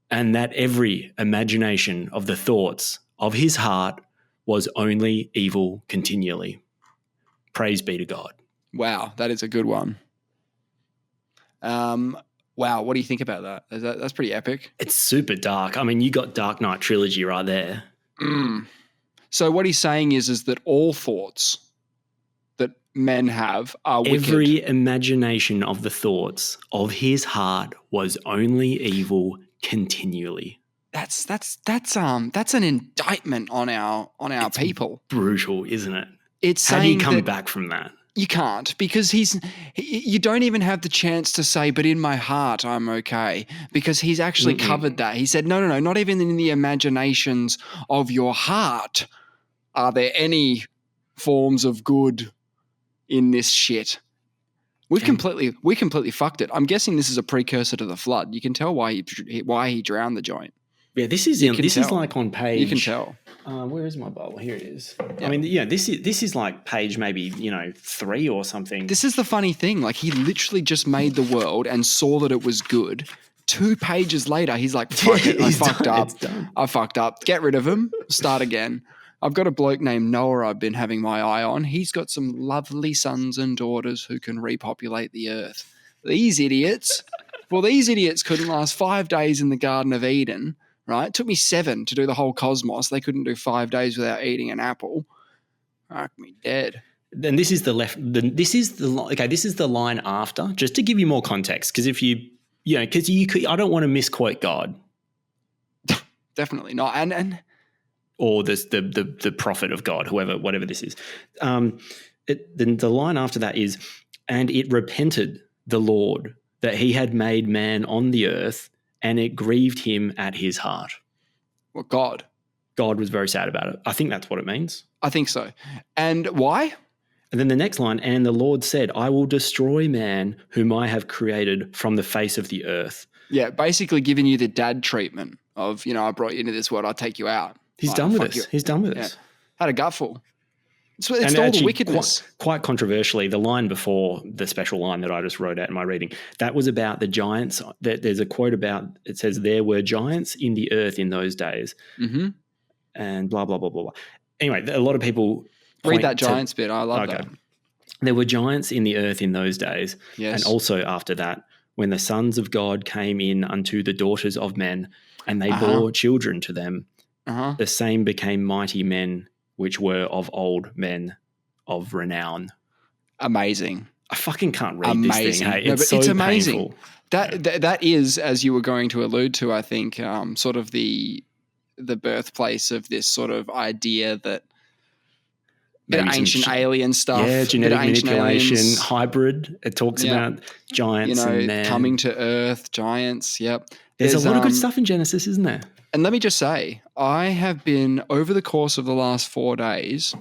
and that every imagination of the thoughts of his heart was only evil continually. Praise be to God. Wow, that is a good one. Wow, what do you think about that? That's pretty epic. It's super dark. I mean, you got Dark Knight trilogy right there. So what he's saying is that all thoughts that men have are wicked. Every imagination of the thoughts of his heart was only evil continually. That's an indictment on our people. Brutal, isn't it? It's how do you saying come back from that? You can't, because you don't even have the chance to say, but in my heart, I'm okay, because he's actually covered that. He said, no, not even in the imaginations of your heart are there any forms of good in this shit. We completely fucked it. I'm guessing this is a precursor to the flood. You can tell why he drowned the joint. Yeah, this is like on page. You can tell. Where is my Bible? Here it is. Yeah. I mean, this is like page maybe 3 or something. This is the funny thing. Like, he literally just made the world and saw that it was good. 2 pages later, he's like, "Fuck it, I fucked up. I fucked up. Get rid of him. Start again." I've got a bloke named Noah I've been having my eye on. He's got some lovely sons and daughters who can repopulate the earth. These idiots couldn't last 5 days in the Garden of Eden. Right? It took me 7 to do the whole cosmos. They couldn't do 5 days without eating an apple. Fuck me dead. Then this is the line after, just to give you more context, because if I don't want to misquote God. Definitely not. And or the prophet of God, whatever this is. Then the line after that is, and it repented the Lord that he had made man on the earth, and it grieved him at his heart. Well, God was very sad about it. I think that's what it means. I think so. And why? And then the next line, and the Lord said, I will destroy man whom I have created from the face of the earth. Yeah, basically giving you the dad treatment of, I brought you into this world, I'll take you out. He's done with us. He's done with us. Had a gutful. It's all actually, the wickedness. Quite controversially, the line before the special line that I just wrote out in my reading, that was about the giants. There's a quote about, it says, there were giants in the earth in those days. Mm-hmm. And blah, blah, blah, blah, blah. Anyway, a lot of people read that giants bit. I love that. There were giants in the earth in those days. Yes. And also after that, when the sons of God came in unto the daughters of men, and they bore children to them, the same became mighty men, which were of old men of renown. Amazing. I fucking can't read this thing. Hey? No, it's amazing. Painful. That is, as you were going to allude to, I think, sort of the birthplace of this sort of idea that Bit of maybe ancient alien stuff. Yeah, bit genetic of ancient manipulation, aliens, hybrid. It talks about giants and man. coming to Earth, giants. Yep. There's a lot of good stuff in Genesis, isn't there? And let me just say, I have been, over the course of the last 4 days,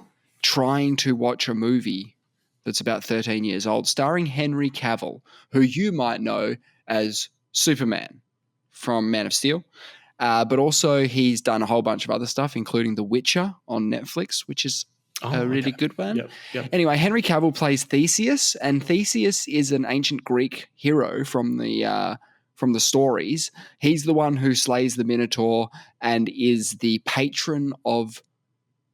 trying to watch a movie that's about 13 years old, starring Henry Cavill, who you might know as Superman from Man of Steel. But also he's done a whole bunch of other stuff, including The Witcher on Netflix, which is a really good one. Yep. Anyway, Henry Cavill plays Theseus, and Theseus is an ancient Greek hero from the stories. He's the one who slays the Minotaur and is the patron of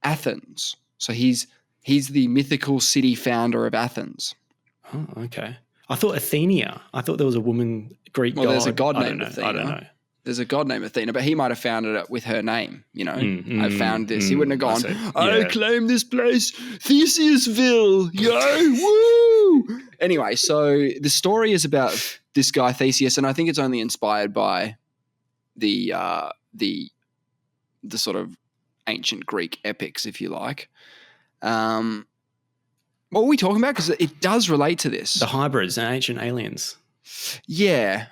Athens. So he's the mythical city founder of Athens. Oh, okay. I thought Athenia. I thought there was a woman, Greek god. There's a god named Athena. I don't know. There's a god named Athena, but he might have founded it with her name, I found this. He wouldn't have gone, I claim this place, Theseusville, woo! Anyway, so the story is about this guy Theseus, and I think it's only inspired by the sort of ancient Greek epics, if you like. What were we talking about? Because it does relate to this. The hybrids and ancient aliens. Yeah.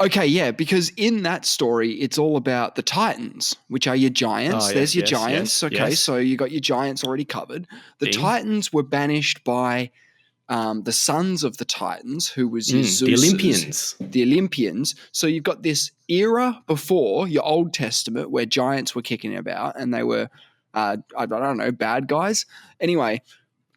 Okay, yeah, because in that story, it's all about the Titans, which are your giants. There's your giants. So you got your giants already covered. The Titans were banished by the sons of the Titans, who was your Zeus. The Olympians. So you've got this era before your Old Testament where giants were kicking about and they were, I don't know, bad guys. Anyway,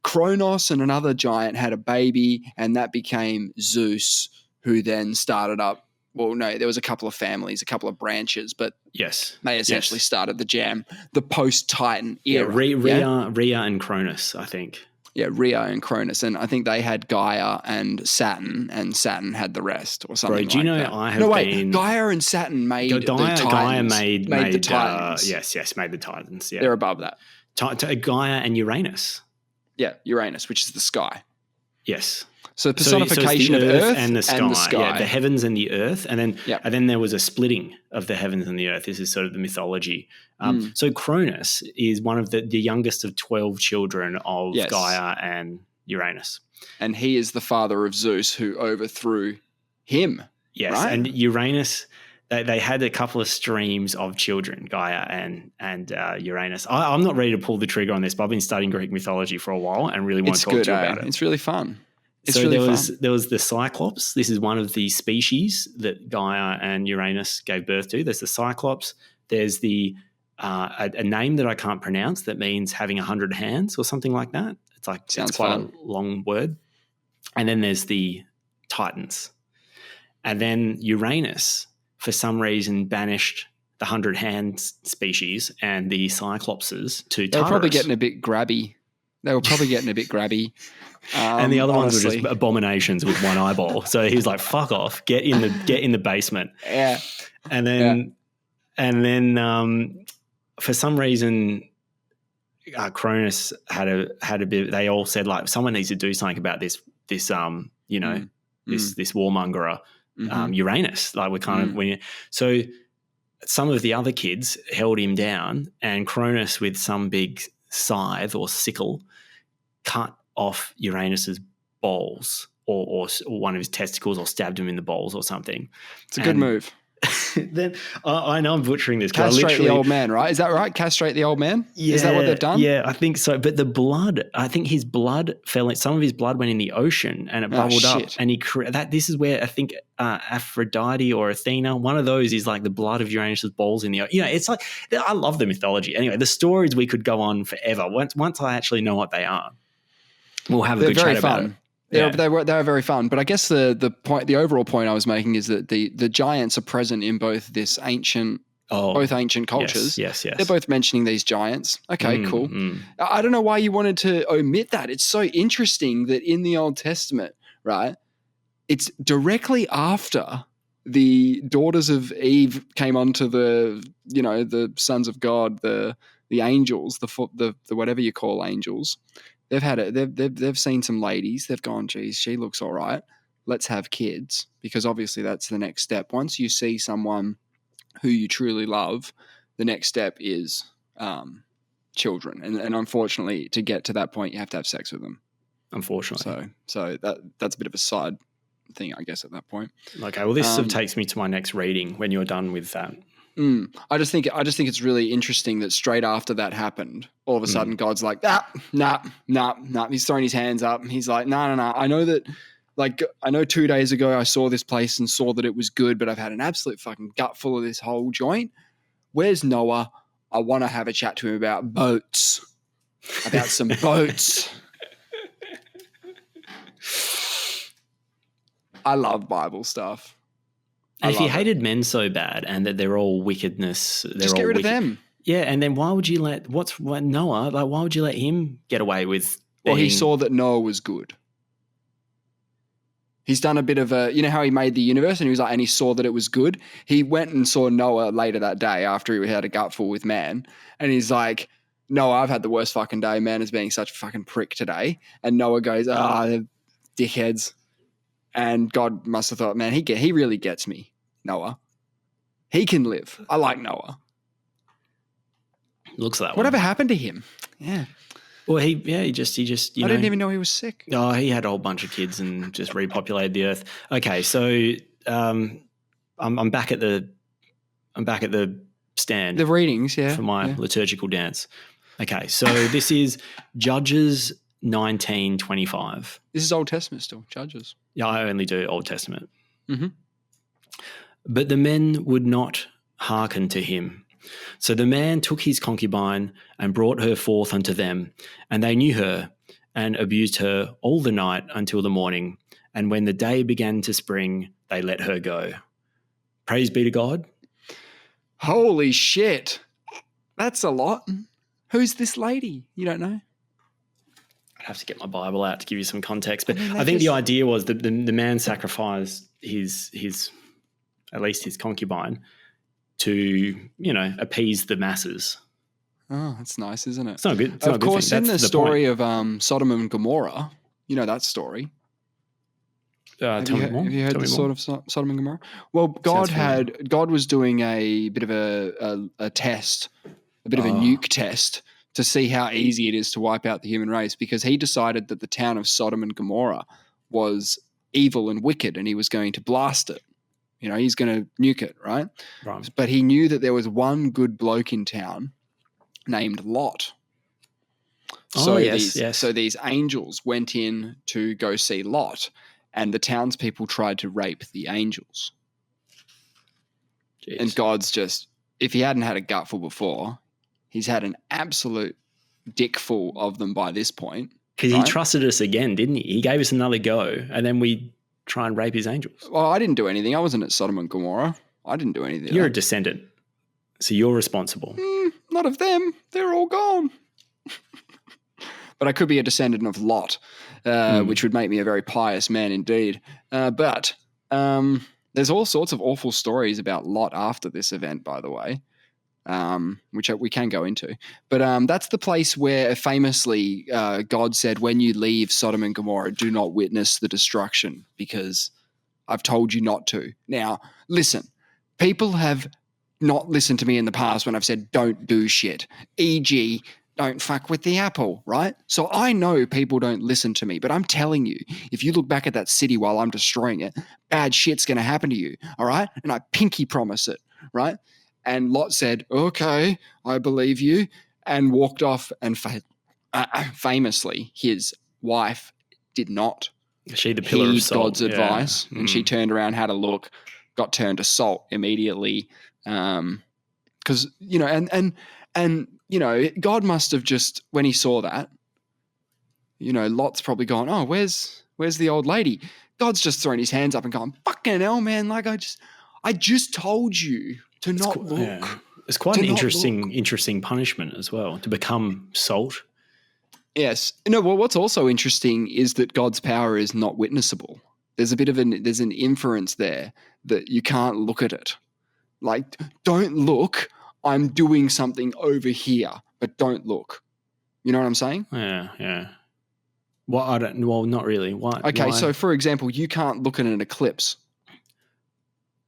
Kronos and another giant had a baby, and that became Zeus, who then started up. Well, no, there was a couple of families, a couple of branches, but they essentially started the post-Titan era. Rhea and Cronus, I think. Yeah, Rhea and Cronus, and I think they had Gaia and Saturn had the rest, or something. Bro, do you know that. I have been... Gaia and Saturn made the Titans. Gaia made the Titans. Made the Titans. Yeah, they're above that. Gaia and Uranus. Yeah, Uranus, which is the sky. Yes. So personification of Earth and the sky. Yeah, the heavens and the earth. And then there was a splitting of the heavens and the earth. This is sort of the mythology. So Cronus is one of the youngest of 12 children of Gaia and Uranus. And he is the father of Zeus, who overthrew him. Yes, right? And Uranus, they had a couple of streams of children, Gaia and Uranus. I'm not ready to pull the trigger on this, but I've been studying Greek mythology for a while and really want to talk to you about it. It's really fun. There was the Cyclops. This is one of the species that Gaia and Uranus gave birth to. There's the Cyclops. There's the a name that I can't pronounce that means having 100 hands or something like that. It's quite a long word. And then there's the Titans. And then Uranus, for some reason, banished the 100 hands species and the Cyclopses to Tartarus. They were probably getting a bit grabby. And the other ones were just abominations with one eyeball. So he was like, "Fuck off! Get in the basement." Yeah. And then, for some reason, Cronus had a bit. They all said like, someone needs to do something about this warmonger, Uranus. Like we're kind of so. Some of the other kids held him down, and Cronus, with some big scythe or sickle, cut off Uranus's balls or one of his testicles, or stabbed him in the balls or something. It's a good move. Then I know I'm butchering this. Castrate the old man, right? Is that right? Castrate the old man? Yeah, is that what they've done? Yeah, I think so. But the blood, I think his blood fell in. Some of his blood went in the ocean and it bubbled up. And this is where I think Aphrodite or Athena, one of those is like the blood of Uranus's balls in the ocean. It's like, I love the mythology. Anyway, the stories, we could go on forever. Once I actually know what they are, we'll have a good chat about it. Yeah. They were very fun, but I guess the overall point I was making is that the giants are present in both this both ancient cultures. Yes. They're both mentioning these giants. Okay, cool. I don't know why you wanted to omit that. It's so interesting that in the Old Testament, right, it's directly after the daughters of Eve came onto the sons of God, the angels, the whatever you call angels. They've had it. They've seen some ladies. They've gone, geez, she looks all right. Let's have kids, because obviously that's the next step. Once you see someone who you truly love, the next step is children, and unfortunately, to get to that point, you have to have sex with them. Unfortunately, so that's a bit of a side thing, I guess, at that point. Okay, well, this sort of takes me to my next reading when you're done with that. I just think it's really interesting that straight after that happened, all of a sudden God's like, nah. He's throwing his hands up. He's like, no. I know that, like, I know 2 days ago I saw this place and saw that it was good, but I've had an absolute fucking gut full of this whole joint. Where's Noah? I want to have a chat to him about boats, about some boats. I love Bible stuff. And if you hated men so bad and that they're all wickedness, just get rid of them. Yeah, and then why would you let Noah? Like, why would you let him get away with? Well, he saw that Noah was good. He's done a bit of a, you know how he made the universe, and he was like, and he saw that it was good. He went and saw Noah later that day after he had a gutful with man, and he's like, Noah, I've had the worst fucking day. Man is being such a fucking prick today. And Noah goes, they're dickheads. And God must have thought, man, he really gets me, Noah. He can live. I like Noah. Looks that way. Whatever happened to him? Yeah. Well, he just. I didn't even know he was sick. Oh, he had a whole bunch of kids and just repopulated the earth. Okay, so I'm back at the stand. The readings, yeah, for my liturgical dance. Okay, so this is Judges 19:25. This is Old Testament still, Judges. Yeah, I only do Old Testament. Mm-hmm. But the men would not hearken to him. So the man took his concubine and brought her forth unto them, and they knew her and abused her all the night until the morning. And when the day began to spring, they let her go. Praise be to God. Holy shit. That's a lot. Who's this lady? You don't know? I'd have to get my Bible out to give you some context. But I think the idea was that the man sacrificed his at least his concubine to, appease the masses. Oh, that's nice, isn't it? It's not good. Of course, in the story of Sodom and Gomorrah, you know that story. Have you heard the sort of Sodom and Gomorrah? Well, God was doing a bit of a test, a bit of a nuke test to see how easy it is to wipe out the human race, because he decided that the town of Sodom and Gomorrah was evil and wicked, and he was going to blast it. He's going to nuke it, right? Right. But he knew that there was one good bloke in town named Lot. So these angels went in to go see Lot, and the townspeople tried to rape the angels. Jeez. And God's just, if he hadn't had a gutful before, he's had an absolute dickful of them by this point. Because he trusted us again, didn't he? He gave us another go, and then we try and rape his angels. Well, I didn't do anything. I wasn't at Sodom and Gomorrah. I didn't do anything. You're a descendant, so you're responsible. Not of them. They're all gone. But I could be a descendant of Lot, which would make me a very pious man indeed. But there's all sorts of awful stories about Lot after this event, by the way, which we can go into. But that's the place where famously God said, when you leave Sodom and Gomorrah, do not witness the destruction, because I've told you not to. Now, listen, people have not listened to me in the past when I've said don't do shit, e.g., don't fuck with the apple, right? So I know people don't listen to me, but I'm telling you, if you look back at that city while I'm destroying it, bad shit's going to happen to you, all right? And I pinky promise it, right? And Lot said, okay, I believe you, and walked off, and famously, his wife did not. She the pillar of salt. God's advice, and she turned around, had a look, got turned to salt immediately. Because, God must have just, when he saw that, Lot's probably gone, oh, where's the old lady? God's just thrown his hands up and gone, fucking hell, man, like I just told you to not look. Yeah. It's quite an interesting punishment as well, to become salt. Yes. No, well, what's also interesting is that God's power is not witnessable. There's there's an inference there that you can't look at it. Like, don't look, I'm doing something over here, but don't look. You know what I'm saying? Yeah. Well, not really. Why? Okay, so for example, you can't look at an eclipse.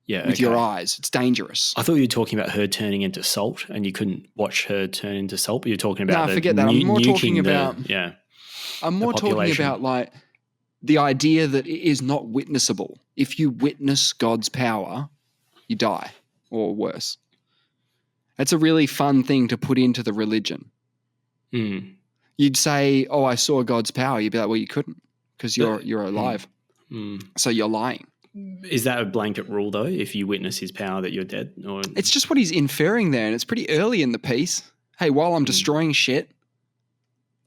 with your eyes. It's dangerous. I thought you were talking about her turning into salt, and you couldn't watch her turn into salt. But you're talking about forget that. I'm more talking about. I'm more talking population. about like the idea that it is not witnessable. If you witness God's power, you die, or worse. That's a really fun thing to put into the religion. Mm. You'd say, "Oh, I saw God's power." You'd be like, "Well, you couldn't because you're alive, so you're lying." Is that a blanket rule though? If you witness his power, that you're dead? Or it's just what he's inferring there, and it's pretty early in the piece. Hey, while I'm destroying shit,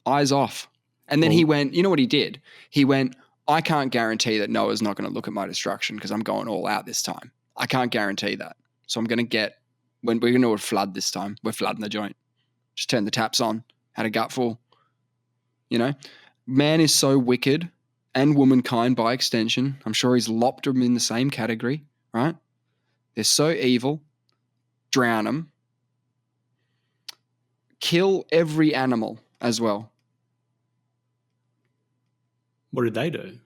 eyes off. And then he went. You know what he did? He went. I can't guarantee that Noah's not going to look at my destruction because I'm going all out this time. I can't guarantee that. So I'm going to get. When we're going to flood this time, we're flooding the joint. Just turn the taps on. Had a gutful. You know, man is so wicked, and womankind by extension. I'm sure he's lopped them in the same category, right? They're so evil. Drown them. Kill every animal as well. What did they do?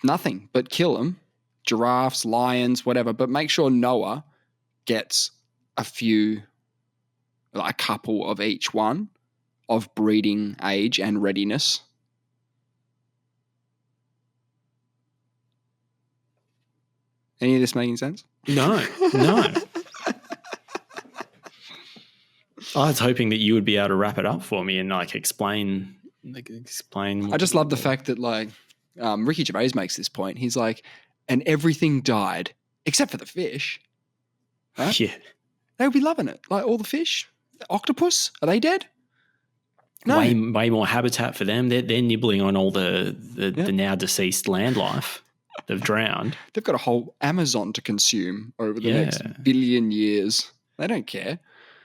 Nothing, but kill them. Giraffes, lions, whatever. But make sure Noah gets a couple of each one of breeding age and readiness. Any of this making sense? No. I was hoping that you would be able to wrap it up for me and explain. I just love the fact that Ricky Gervais makes this point. He's like, and everything died except for the fish. Right? Yeah. They would be loving it. Like all the fish, the octopus, are they dead? No. Way more habitat for them. They're nibbling on all the now deceased land life. They've drowned. They've got a whole Amazon to consume over the next billion years. They don't care.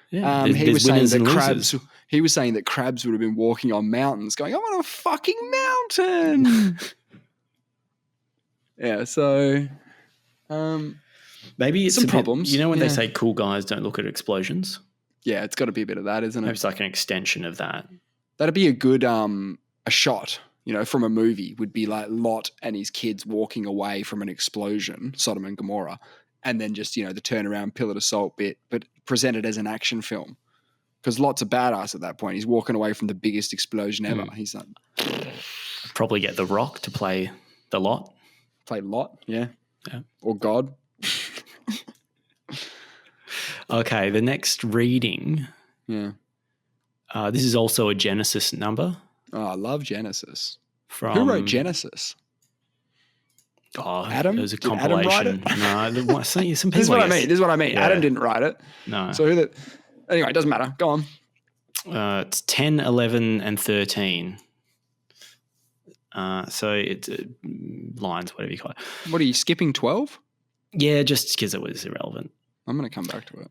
Yeah. He was saying that crabs would have been walking on mountains going, I'm on a fucking mountain. Yeah, so maybe it's some problems. You know when they say cool guys don't look at explosions? Yeah, it's got to be a bit of that, isn't it? Maybe it's like an extension of that. That'd be a good a shot, from a movie would be like Lot and his kids walking away from an explosion, Sodom and Gomorrah, and then just, the turnaround pillar to salt bit, but presented as an action film. Because Lot's a badass at that point. He's walking away from the biggest explosion ever. He's like... Probably get The Rock to play the Lot. Play Lot, yeah. Or God. Okay, the next reading. Yeah. This is also a Genesis number. Oh, I love Genesis. Who wrote Genesis? Oh, Adam? It was a Did compilation. Adam write it? Some people. This is what I mean. Yeah. Adam didn't write it. No. So anyway, it doesn't matter. Go on. It's 10, 11, and 13. So it's lines, whatever you call it. What are you skipping 12? Yeah, just because it was irrelevant. I'm going to come back to it.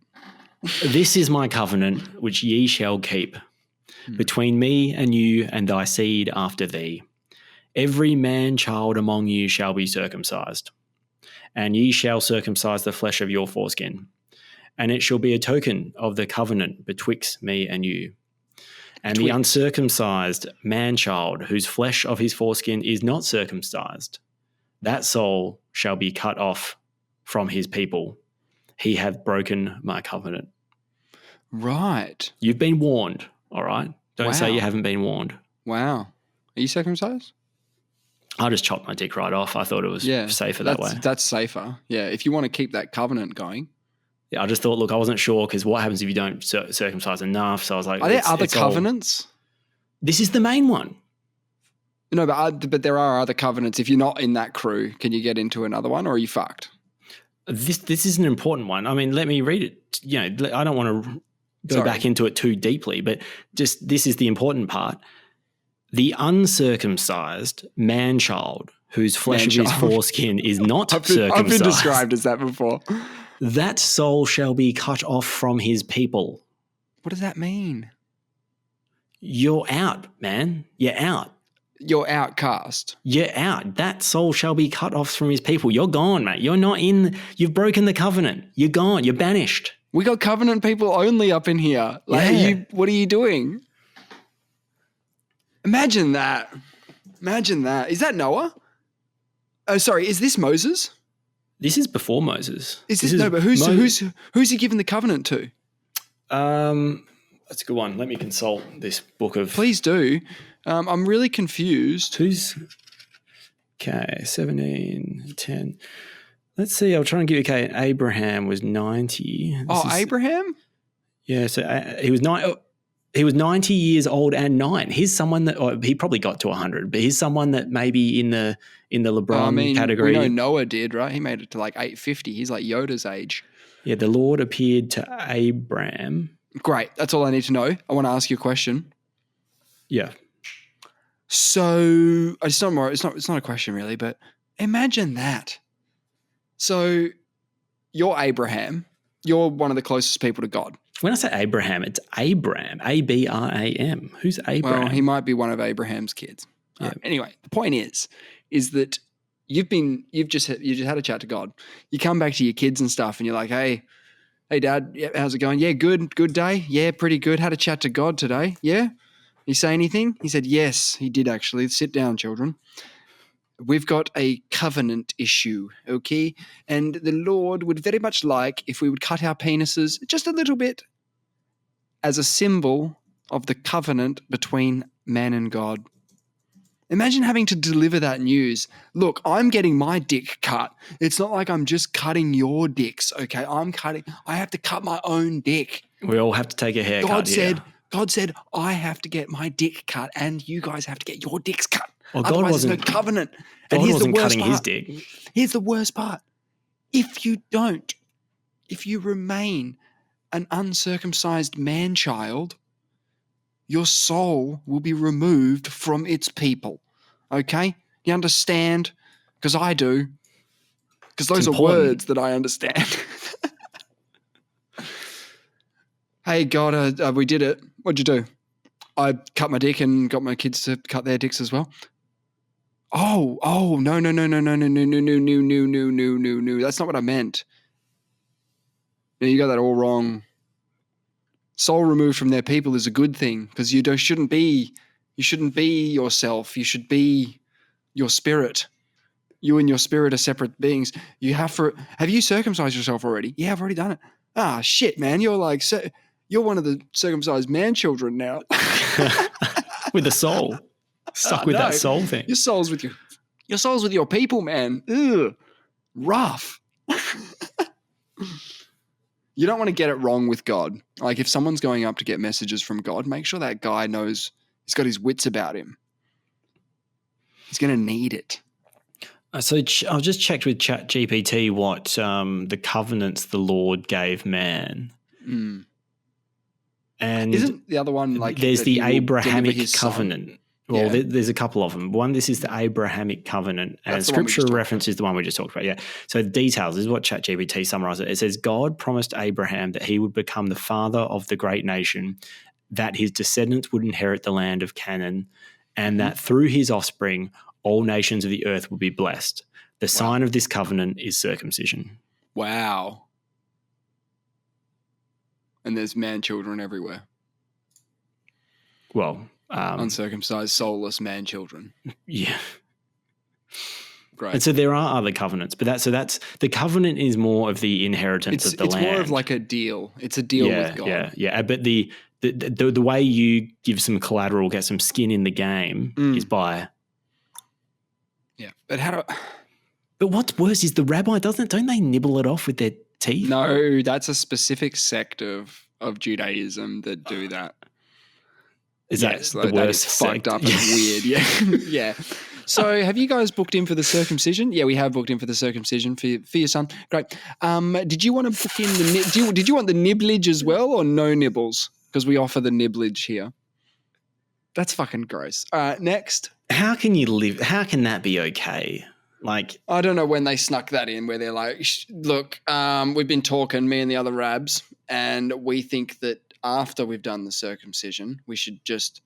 This is my covenant which ye shall keep between me and you and thy seed after thee. Every man child among you shall be circumcised, and ye shall circumcise the flesh of your foreskin, and it shall be a token of the covenant betwixt me and you. And the uncircumcised man-child, whose flesh of his foreskin is not circumcised, that soul shall be cut off from his people. He hath broken my covenant. Right. You've been warned, all right? Don't say you haven't been warned. Wow. Are you circumcised? I just chopped my dick right off. I thought it was safer that way. That's safer. Yeah, if you want to keep that covenant going. Yeah, I just thought, look, I wasn't sure because what happens if you don't circumcise enough? So I was like, are there other covenants? This is the main one. No, but there are other covenants. If you're not in that crew, can you get into another one, or are you fucked? This is an important one. I mean, let me read it. I don't want to go back into it too deeply, but just this is the important part. The uncircumcised man-child whose flesh of his foreskin is not circumcised. I've been described as that before. That soul shall be cut off from his people. What does that mean? You're out, man. You're out. You're outcast. You're out. That soul shall be cut off from his people. You're gone, mate. You're not in. You've broken the covenant. You're gone. You're banished. We got covenant people only up in here. What are you doing? Imagine that. Is that Noah? Oh, sorry. Is this Moses? This is before Moses. Is this no? But who's he given the covenant to? That's a good one. Let me consult this book of. Please do. I'm really confused. Who's 17, 10. Let's see. I'll try and give you. Okay, Abraham was 90. Abraham? Yeah. So he was 9. He was 90 years old and 9. He's someone that he probably got to 100, but he's someone that maybe in the LeBron category. We know Noah did, right? He made it to like 850. He's like Yoda's age. Yeah, the Lord appeared to Abraham. Great. That's all I need to know. I want to ask you a question. Yeah. So it's not a question really, but imagine that. So you're Abraham. You're one of the closest people to God. When I say Abraham, it's Abram, Abram. Who's Abraham? Well, he might be one of Abraham's kids. Yeah. Anyway, the point is that you've just had a chat to God. You come back to your kids and stuff, and you're like, hey, Dad, yeah, how's it going? Yeah, good day. Yeah, pretty good. Had a chat to God today. Yeah. You say anything? He said, yes, he did actually. Sit down, children. We've got a covenant issue, okay? And the Lord would very much like if we would cut our penises just a little bit as a symbol of the covenant between man and God. Imagine having to deliver that news. Look, I'm getting my dick cut. It's not like I'm just cutting your dicks, okay? I have to cut my own dick. We all have to take a haircut. God said, I have to get my dick cut and you guys have to get your dicks cut. Well, Otherwise, there's no covenant. God wasn't cutting his dick. Here's the worst part. If you remain an uncircumcised man-child, your soul will be removed from its people. Okay? You understand? Because I do. Because those are words that I understand. Hey, God, we did it. What'd you do? I cut my dick and got my kids to cut their dicks as well. No. That's not what I meant. No, you got that all wrong. Soul removed from their people is a good thing because you shouldn't be yourself. You should be your spirit. You and your spirit are separate beings. Have you circumcised yourself already? Yeah, I've already done it. Ah, shit, man. You're one of the circumcised man children now. With the soul. Stuck with that soul thing. Your soul's with your people, man. Ugh. Rough. You don't want to get it wrong with God. Like if someone's going up to get messages from God, make sure that guy knows he's got his wits about him. He's going to need it. So I've just checked with ChatGPT what the covenants the Lord gave man. Mm. And isn't the other one like there's the Abrahamic covenant? Son? Well, Yeah. there's a couple of them. One, this is the Abrahamic covenant, and scripture reference is the one we just talked about. Yeah. So the details this is what ChatGPT summarizes. It says God promised Abraham that he would become the father of the great nation, that his descendants would inherit the land of Canaan, and that through his offspring all nations of the earth will be blessed. The sign of this covenant is circumcision. Wow. And there's man children everywhere. Well, uncircumcised, soulless man children. Yeah. Great. And so there are other covenants, but that's the covenant is more of the inheritance of the land. It's more of like a deal. It's a deal with God. Yeah. But the way you give some collateral, get some skin in the game is by. Yeah. But But what's worse is the rabbi don't they nibble it off with their teeth? No, that's a specific sect of Judaism that do that. Is that the worst fucked up and weird? Yeah. Yeah. So have you guys booked in for the circumcision? Yeah, we have booked in for the circumcision for your son. Great. Did you want to book in did you want the nibblage as well or no nibbles? Because we offer the nibblage here. That's fucking gross. All right, next. How can that be okay? Like, I don't know when they snuck that in where they're like, look, we've been talking, me and the other rabs, and we think that after we've done the circumcision, we should just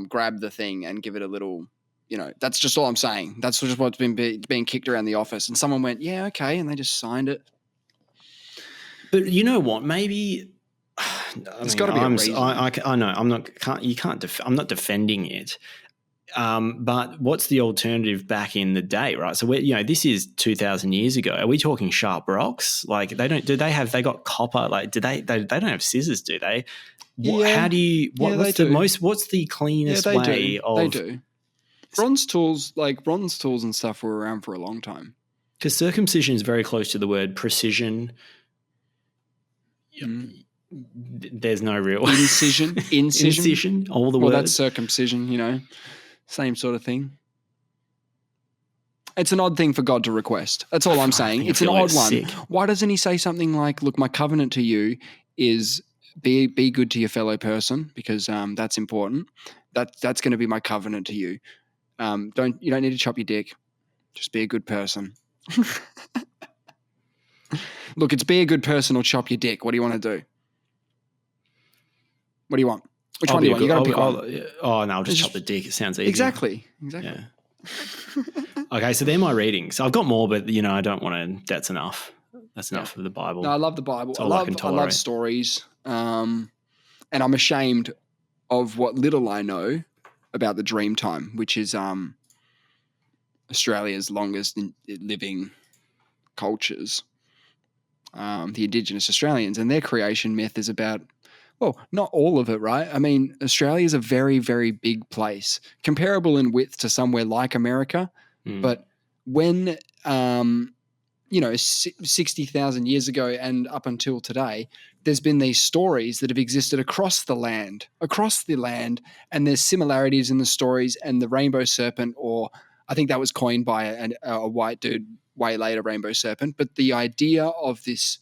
grab the thing and give it a little, that's just all I'm saying. That's just what's been being kicked around the office. And someone went, yeah, okay, and they just signed it. But you know what? Maybe there's got to be a reason. I know. I'm not defending it. But what's the alternative back in the day, right? So this is 2,000 years ago. Are we talking sharp rocks? Like they got copper? Like they don't have scissors, do they? Yeah. What's the cleanest way of? They do. Bronze tools and stuff were around for a long time. Because circumcision is very close to the word precision. There's no real incision. All the words. Well, that's circumcision. Same sort of thing. It's an odd thing for God to request. That's all I'm saying. It's an odd one. Sick. Why doesn't he say something like, "Look, my covenant to you is be good to your fellow person because that's important. That's going to be my covenant to you. You don't need to chop your dick. Just be a good person." Look, it's be a good person or chop your dick. What do you want to do? What do you want? Which one do you want? You got to pick one. I'll just chop the dick. It sounds easy. Exactly. Yeah. Okay, so they're my readings. I've got more, but I don't want to. That's enough. That's enough of the Bible. No, I love the Bible. I love stories, and I'm ashamed of what little I know about the Dreamtime, which is Australia's longest living cultures. The Indigenous Australians, and their creation myth is about. Well, not all of it, right? I mean, Australia is a very, very big place, comparable in width to somewhere like America. But when, 60,000 years ago and up until today, there's been these stories that have existed across the land, and there's similarities in the stories, and the rainbow serpent, or I think that was coined by a white dude way later, rainbow serpent. But the idea of this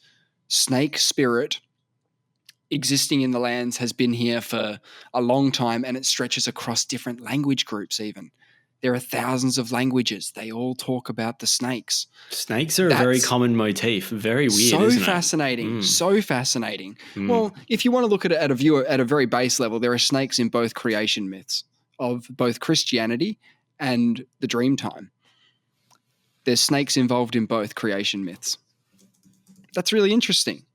snake spirit existing in the lands has been here for a long time, and it stretches across different language groups even. There are thousands of languages. They all talk about the snakes. Snakes are a very common motif. Very weird, isn't it? So fascinating. Well, if you want to look at it at a very base level, there are snakes in both creation myths of both Christianity and the Dreamtime. There's snakes involved in both creation myths. That's really interesting.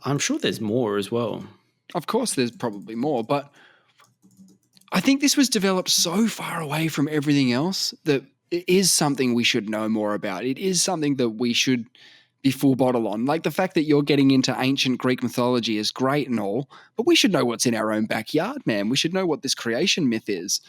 I'm sure there's more as well. Of course, there's probably more, but I think this was developed so far away from everything else that it is something we should know more about. It is something that we should be full bottle on. Like the fact that you're getting into ancient Greek mythology is great and all, but we should know what's in our own backyard, man. We should know what this creation myth is.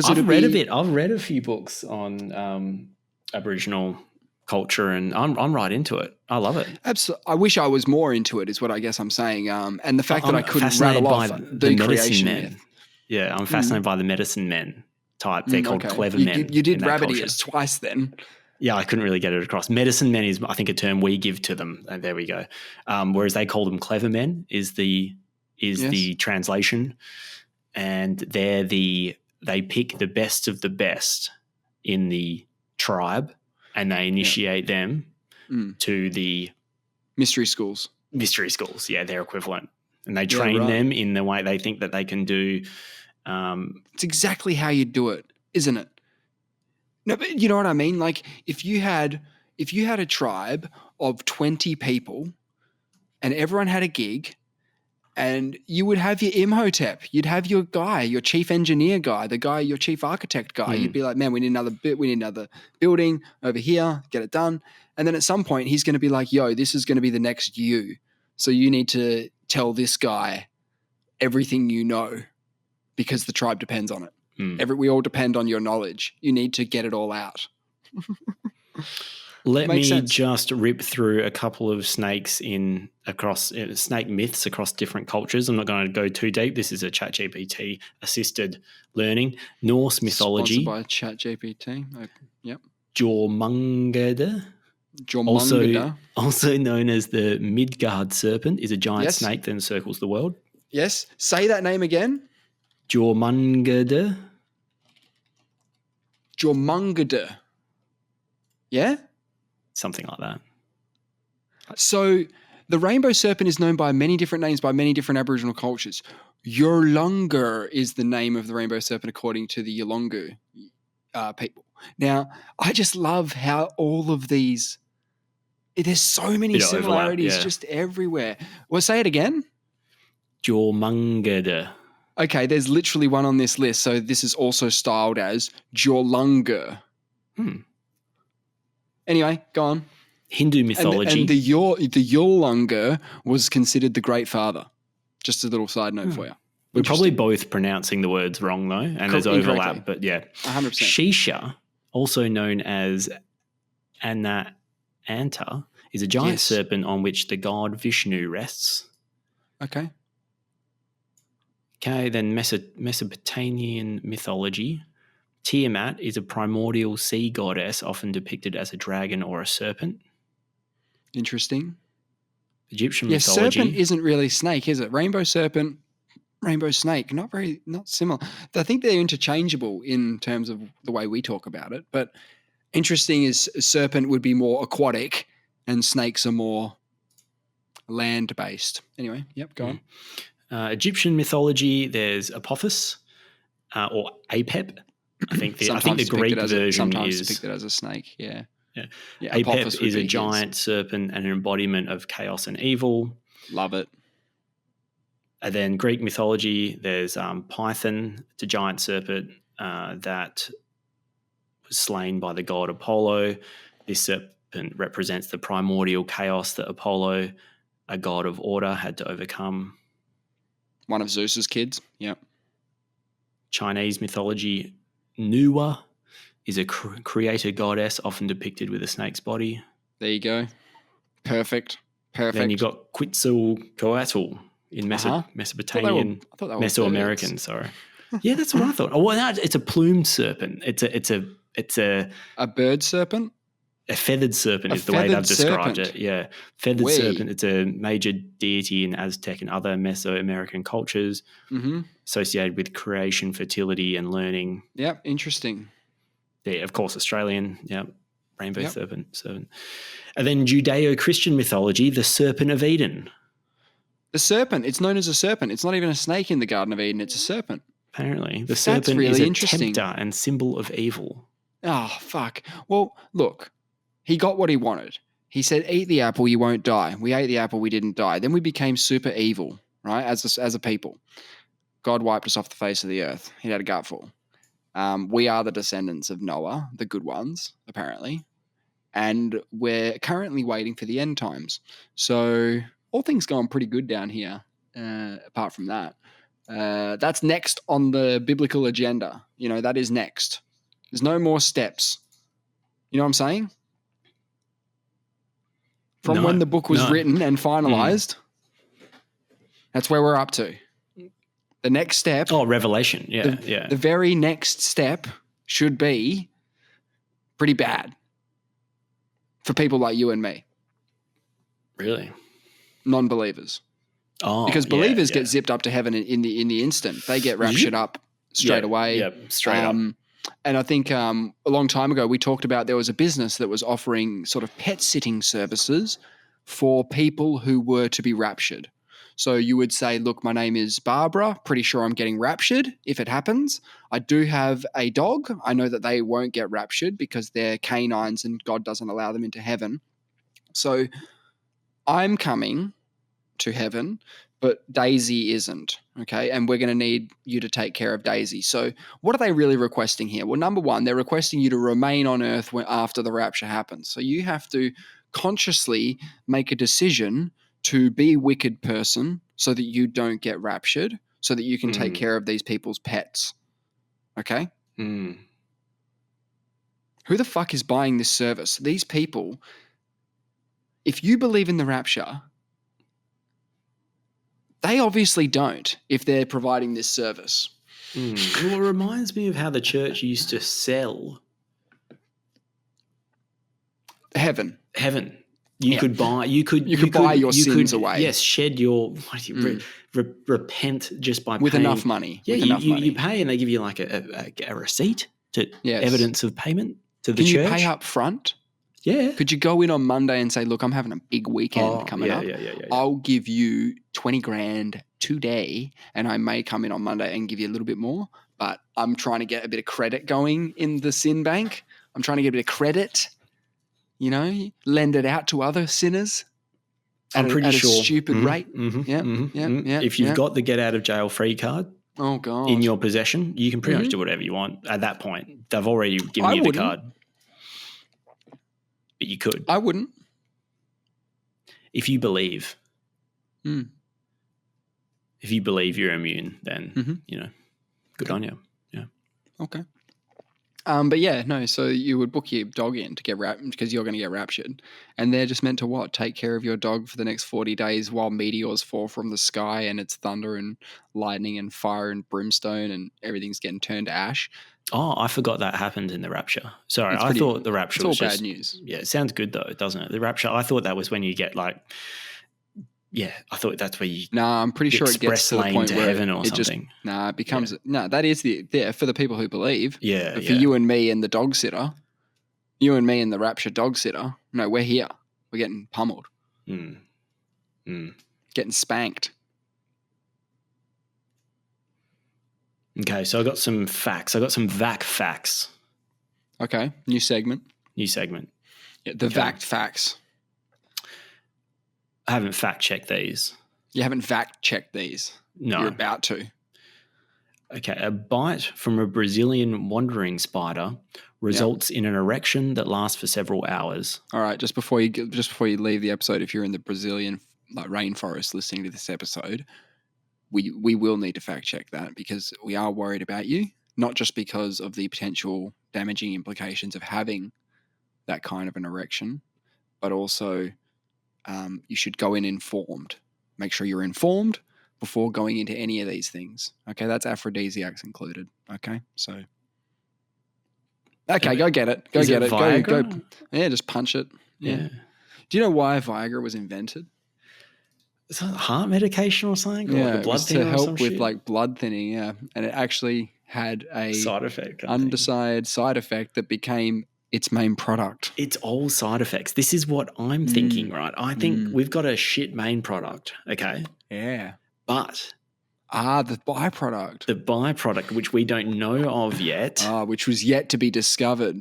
I've read a bit. I've read a few books on Aboriginal culture, and I'm right into it. I love it. Absolutely. I wish I was more into it is what I guess I'm saying. And the fact that I couldn't rattle off the creation myth. Yeah, I'm fascinated by the medicine men type. They're called clever men. You did rabbit ears twice then. Yeah, I couldn't really get it across. Medicine men is, I think, a term we give to them. And there we go. Whereas they call them clever men is the translation. And they pick the best of the best in the tribe, and they initiate them to the mystery schools. Yeah, their equivalent. And they train them in the way they think that they can do. It's exactly how you do it, isn't it? No, but you know what I mean? Like if you had a tribe of 20 people and everyone had a gig, and you would have your Imhotep, you'd have your guy, your chief engineer guy, your chief architect guy. You'd be like, man, we need another building over here, get it done. And then at some point he's going to be like, yo, this is going to be the next you. So you need to tell this guy everything you know because the tribe depends on it. We all depend on your knowledge. You need to get it all out. Let me just rip through a couple of snakes across snake myths across different cultures. I'm not going to go too deep. This is a ChatGPT assisted learning. Norse mythology. Sponsored by ChatGPT. Yep. Jormungandr. Also known as the Midgard serpent, is a giant snake that encircles the world. Yes. Say that name again. Jormungandr. Yeah? Something like that. So the rainbow serpent is known by many different names by many different Aboriginal cultures. Yolngu is the name of the rainbow serpent according to the Yolngu people. Now, I just love how all of these, there's so many similarities just everywhere. Well, say it again. Jormungandr. Okay, there's literally one on this list. So this is also styled as Jorlunga. Anyway, go on. Hindu mythology. And the Jorlunga was considered the Great Father. Just a little side note for you. We're probably both pronouncing the words wrong, though, and there's overlap. But yeah. 100%. Shisha, also known as Anta, is a giant serpent on which the god Vishnu rests. Okay. Okay, then Mesopotamian mythology. Tiamat is a primordial sea goddess, often depicted as a dragon or a serpent. Interesting. Egyptian mythology. Serpent isn't really snake, is it? Rainbow serpent, rainbow snake, not similar. I think they're interchangeable in terms of the way we talk about it. But interesting is serpent would be more aquatic and snakes are more land-based. Anyway, yep, go on. Egyptian mythology, there's Apophis or Apep. I think the Greek version sometimes is depicted as a snake. Yeah. Apep is a giant serpent and an embodiment of chaos and evil. Love it. And then Greek mythology, there's Python. It's a giant serpent that was slain by the god Apollo. This serpent represents the primordial chaos that Apollo, a god of order, had to overcome. One of Zeus's kids. Yep. Chinese mythology, Nuwa is a creator goddess, often depicted with a snake's body. There you go. Perfect. Then you've got Quetzalcoatl in Mesopotamian, Mesoamerican. Sorry. Yeah, that's what I thought. Oh, well, no, it's a plumed serpent. It's a bird serpent. A feathered serpent is the way they've described it. Yeah, feathered serpent. It's a major deity in Aztec and other Mesoamerican cultures, associated with creation, fertility, and learning. Yep, interesting. Yeah, of course, Australian. Yep, rainbow serpent. And then Judeo-Christian mythology, the Serpent of Eden. The serpent. It's known as a serpent. It's not even a snake in the Garden of Eden. It's a serpent. Apparently, the serpent is a tempter and symbol of evil. Oh, fuck. Well, look. He got what he wanted. He said, eat the apple, you won't die. We ate the apple, we didn't die. Then we became super evil, right, as a people. God wiped us off the face of the earth. He had a gutful. We are the descendants of Noah, the good ones, apparently. And we're currently waiting for the end times. So all things going pretty good down here, apart from that. That's next on the biblical agenda. That is next. There's no more steps. You know what I'm saying? From when the book was written and finalized, that's where we're up to. The next step. Oh, Revelation. Yeah, The very next step should be pretty bad for people like you and me. Really? Non-believers. Oh, because believers get zipped up to heaven in the instant. They get raptured up straight away. Yeah, straight up. And I think a long time ago we talked about there was a business that was offering sort of pet sitting services for people who were to be raptured. So you would say, look, my name is Barbara. Pretty sure I'm getting raptured if it happens. I do have a dog. I know that they won't get raptured because they're canines and God doesn't allow them into heaven. So I'm coming to heaven, but Daisy isn't, okay? And we're going to need you to take care of Daisy. So what are they really requesting here? Well, number one, they're requesting you to remain on earth after the rapture happens. So you have to consciously make a decision to be a wicked person so that you don't get raptured, so that you can take care of these people's pets, okay? Who the fuck is buying this service? These people, if you believe in the rapture, they obviously don't if they're providing this service. Well, it reminds me of how the church used to sell heaven. You could buy. You could buy your sins away. Yes, shed your repent just by with paying. Enough money. Yeah, with enough money. You pay and they give you like a receipt to evidence of payment to the church. Can you pay up front? Yeah. Could you go in on Monday and say, look, I'm having a big weekend coming up. Yeah. I'll give you 20 grand today and I may come in on Monday and give you a little bit more, but I'm trying to get a bit of credit going in the sin bank. I'm trying to get a bit of credit, lend it out to other sinners I'm pretty sure. A stupid rate. If you've got the get out of jail free card, Oh God. in your possession, you can pretty much Mhm. do whatever you want at that point. They've already given I you the wouldn't. card. But you could. I wouldn't. If you believe. Mm. If you believe you're immune, then, good on you. Yeah. Okay. But yeah, no. So you would book your dog in to get because you're going to get raptured, and they're just meant to what? Take care of your dog for the next 40 days while meteors fall from the sky and it's thunder and lightning and fire and brimstone and everything's getting turned to ash. Oh, I forgot that happened in the Rapture. Sorry, It's I thought the Rapture it's all was bad just news. Yeah, it sounds good though, doesn't it? The Rapture. I thought that was when you get like. Yeah, I thought that's where you. Nah, I'm pretty sure it gets to the point where heaven or it just something. it becomes that is for the people who believe. Yeah, But for you and me and the dog sitter, you and me and the rapture dog sitter, no, we're here. We're getting pummeled. Getting spanked. Okay, so I got some facts. I got some Vac Facts. Okay, new segment. Yeah, the Vac Facts. I haven't fact-checked these. You haven't fact-checked these? No. You're about to. Okay, a bite from a Brazilian wandering spider results in an erection that lasts for several hours. All right, just before you leave the episode, if you're in the Brazilian rainforest listening to this episode, we will need to fact-check that because we are worried about you, not just because of the potential damaging implications of having that kind of an erection, but also you should go in informed. Make sure you're informed before going into any of these things. Okay, that's aphrodisiacs included. Okay, so go get it. Go get it. Viagra? Go. Yeah, just punch it. Yeah. Do you know why Viagra was invented? Is that heart medication or something? Or like a blood thinner to help with shit? like blood thinning. Yeah, and it actually had a Side effect. undecided side effect that became its main product. It's all side effects. This is what I'm thinking, right? I think we've got a shit main product, okay? Yeah. But the byproduct. Which we don't know of yet. Which was yet to be discovered.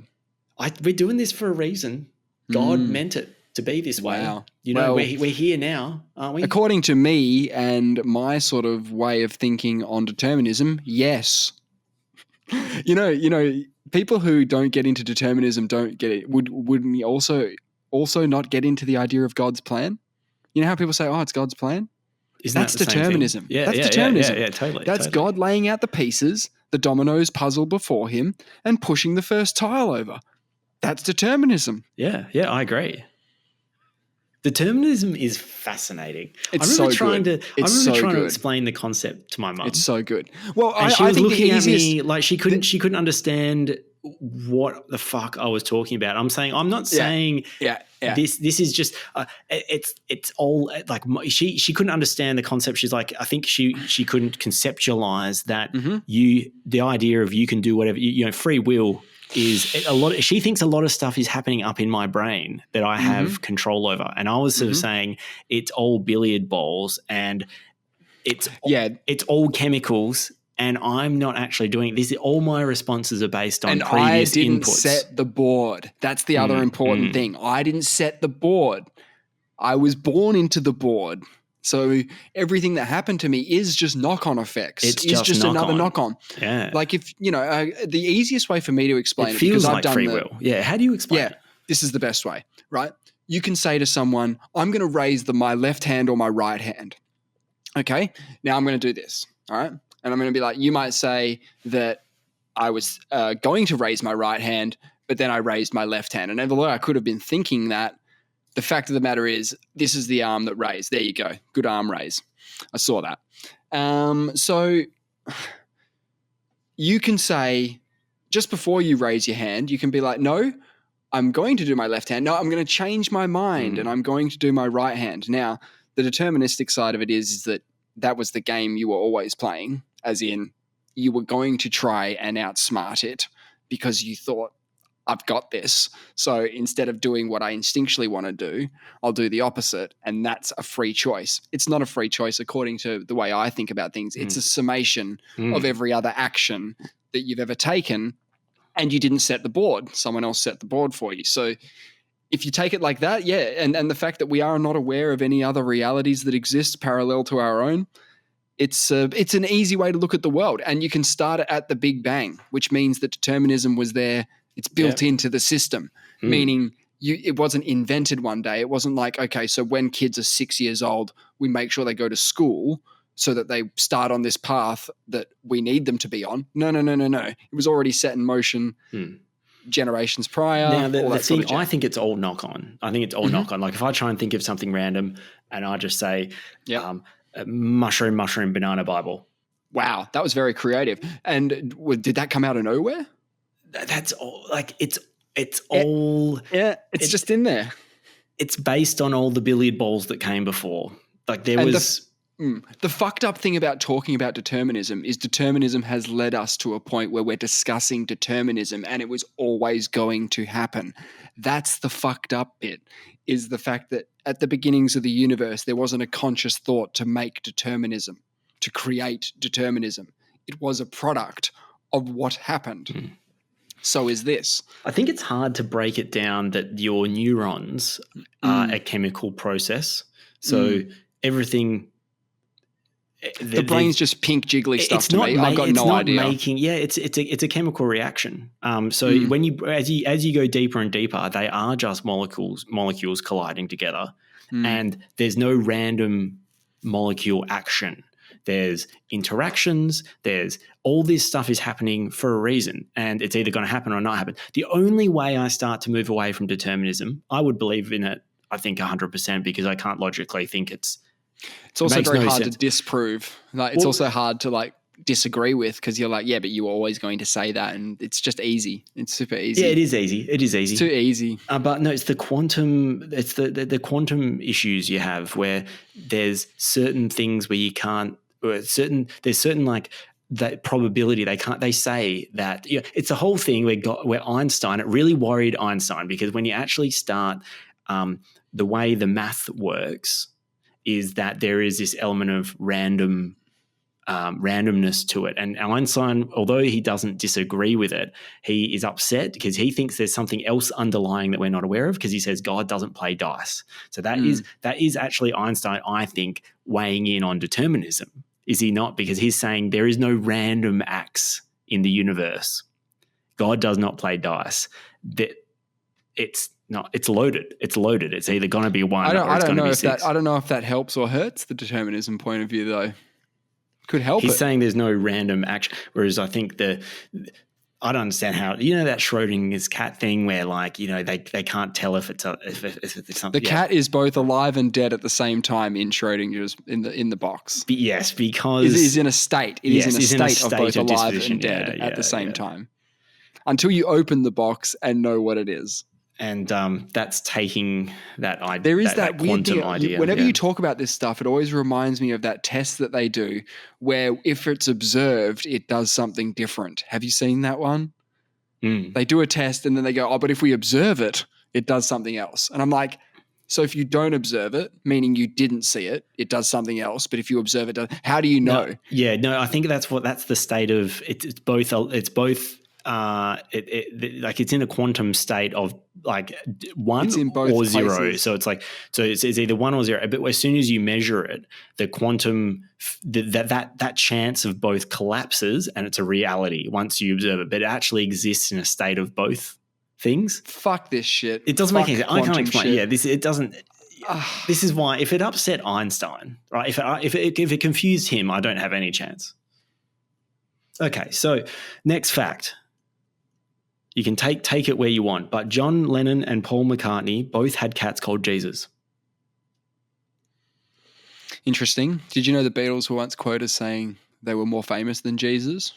We're doing this for a reason. God meant it to be this way. Wow. We're here now, aren't we? According to me and my sort of way of thinking on determinism, yes. You know, people who don't get into determinism don't get it. Wouldn't also not get into the idea of God's plan? You know how people say, "Oh, it's God's plan." That's determinism. That's determinism. Yeah, totally. That's God laying out the pieces, the dominoes puzzle before him, and pushing the first tile over. That's determinism. Yeah, I agree. Determinism is fascinating. It's I remember so trying good. to explain the concept to my mum. It's so good. Well, and she I was think looking the at easiest, me like she couldn't understand what the fuck I was talking about. I'm not saying this is just it's all like she couldn't understand the concept. She's like, I think she couldn't conceptualize that the idea of you can do whatever free will is a lot. She thinks a lot of stuff is happening up in my brain that I have control over, and I was sort of saying it's all billiard balls and it's all chemicals. And I'm not actually doing this. All my responses are based on previous inputs. And I didn't set the board. That's the other important thing. I didn't set the board. I was born into the board. So everything that happened to me is just knock-on effects. It's just another knock-on. Yeah. Like if, the easiest way for me to explain it feels because like I've done free will. Yeah. How do you explain it? This is the best way, right? You can say to someone, I'm going to raise my left hand or my right hand. Okay. Now I'm going to do this. All right. And I'm going to be like, you might say that I was going to raise my right hand, but then I raised my left hand. And although I could have been thinking that, the fact of the matter is this is the arm that raised. There you go. Good arm raise. I saw that. So you can say, just before you raise your hand, you can be like, no, I'm going to do my left hand. No, I'm going to change my mind and I'm going to do my right hand. Now, the deterministic side of it is that was the game you were always playing. As in, you were going to try and outsmart it because you thought, I've got this. So instead of doing what I instinctually want to do, I'll do the opposite. And that's a free choice. It's not a free choice according to the way I think about things. It's a summation of every other action that you've ever taken, and you didn't set the board. Someone else set the board for you. So if you take it like that, and the fact that we are not aware of any other realities that exist parallel to our own, it's an easy way to look at the world, and you can start it at the Big Bang, which means that determinism was there. It's built into the system, meaning it wasn't invented one day. It wasn't like, okay, so when kids are 6 years old, we make sure they go to school so that they start on this path that we need them to be on. No. It was already set in motion generations prior. Now, the all that thing, sort of I think it's all knock on. I think it's all knock on. Like if I try and think of something random and I just say, mushroom, banana Bible. Wow, that was very creative. And did that come out of nowhere? That's all. Like it's all. Yeah, it's just in there. It's based on all the billiard balls that came before. Like there was. The fucked up thing about talking about determinism is determinism has led us to a point where we're discussing determinism and it was always going to happen. That's the fucked up bit, is the fact that at the beginnings of the universe, there wasn't a conscious thought to make determinism, to create determinism. It was a product of what happened. So is this. I think it's hard to break it down that your neurons are a chemical process. So everything... The brain's just pink jiggly stuff to me. I've got no idea. It's a chemical reaction. So when as you go deeper and deeper, they are just molecules colliding together, and there's no random molecule action. There's interactions. There's all this stuff is happening for a reason, and it's either going to happen or not happen. The only way I start to move away from determinism, I would believe in it, I think 100%, because I can't logically think it's also very hard to disprove. Like it's also hard to like disagree with, because you're like, yeah, but you were always going to say that, and it's just easy. It's super easy. Yeah, it is easy. It's too easy. But no, it's the quantum. It's the quantum issues you have where there's certain things where you can't. There's certain like that probability they say that it's a whole thing where Einstein, it really worried Einstein, because when you actually start the way the math works is that there is this element of randomness to it. And Einstein, although he doesn't disagree with it, he is upset because he thinks there's something else underlying that we're not aware of, because he says God doesn't play dice. So that is actually Einstein, I think, weighing in on determinism. Is he not? Because he's saying there is no random acts in the universe. God does not play dice. It's loaded. It's loaded. It's either going to be one or it's going to be six. I don't know if that helps or hurts the determinism point of view, though. Could help. He's saying there's no random action, whereas I think I don't understand how, that Schrodinger's cat thing where they can't tell if it's something. The cat is both alive and dead at the same time in Schrodinger's in the box. Yes, because it is in a state. It is in a state of both alive and dead at the same time. Until you open the box and know what it is. And that's taking that idea. There is that quantum weird idea. Whenever you talk about this stuff, it always reminds me of that test that they do where if it's observed, it does something different. Have you seen that one? They do a test and then they go, but if we observe it, it does something else. And I'm like, so if you don't observe it, meaning you didn't see it, it does something else. But if you observe it, how do you know? I think that's the state of it's both. It's in a quantum state of like one or zero. Places. So it's either one or zero. But as soon as you measure it, the quantum that chance of both collapses, and it's a reality once you observe it. But it actually exists in a state of both things. Fuck this shit. It doesn't make any sense. I can't explain. Shit. Yeah, it doesn't. This is why if it upset Einstein, right? If it confused him, I don't have any chance. Okay, so next fact. You can take it where you want, but John Lennon and Paul McCartney both had cats called Jesus. Interesting. Did you know the Beatles were once quoted saying they were more famous than Jesus?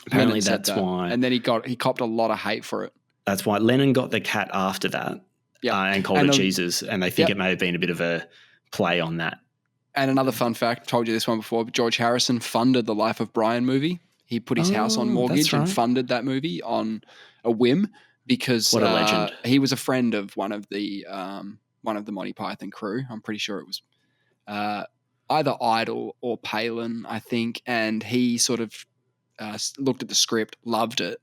Apparently that's why. And then he copped a lot of hate for it. That's why Lennon got the cat after that and called it Jesus, and they think it may have been a bit of a play on that. And another fun fact, told you this one before, but George Harrison funded the Life of Brian movie. He put his house on mortgage and funded that movie on a whim because what a legend. He was a friend of one of the Monty Python crew. I'm pretty sure it was either Idol or Palin, I think. And he sort of looked at the script, loved it,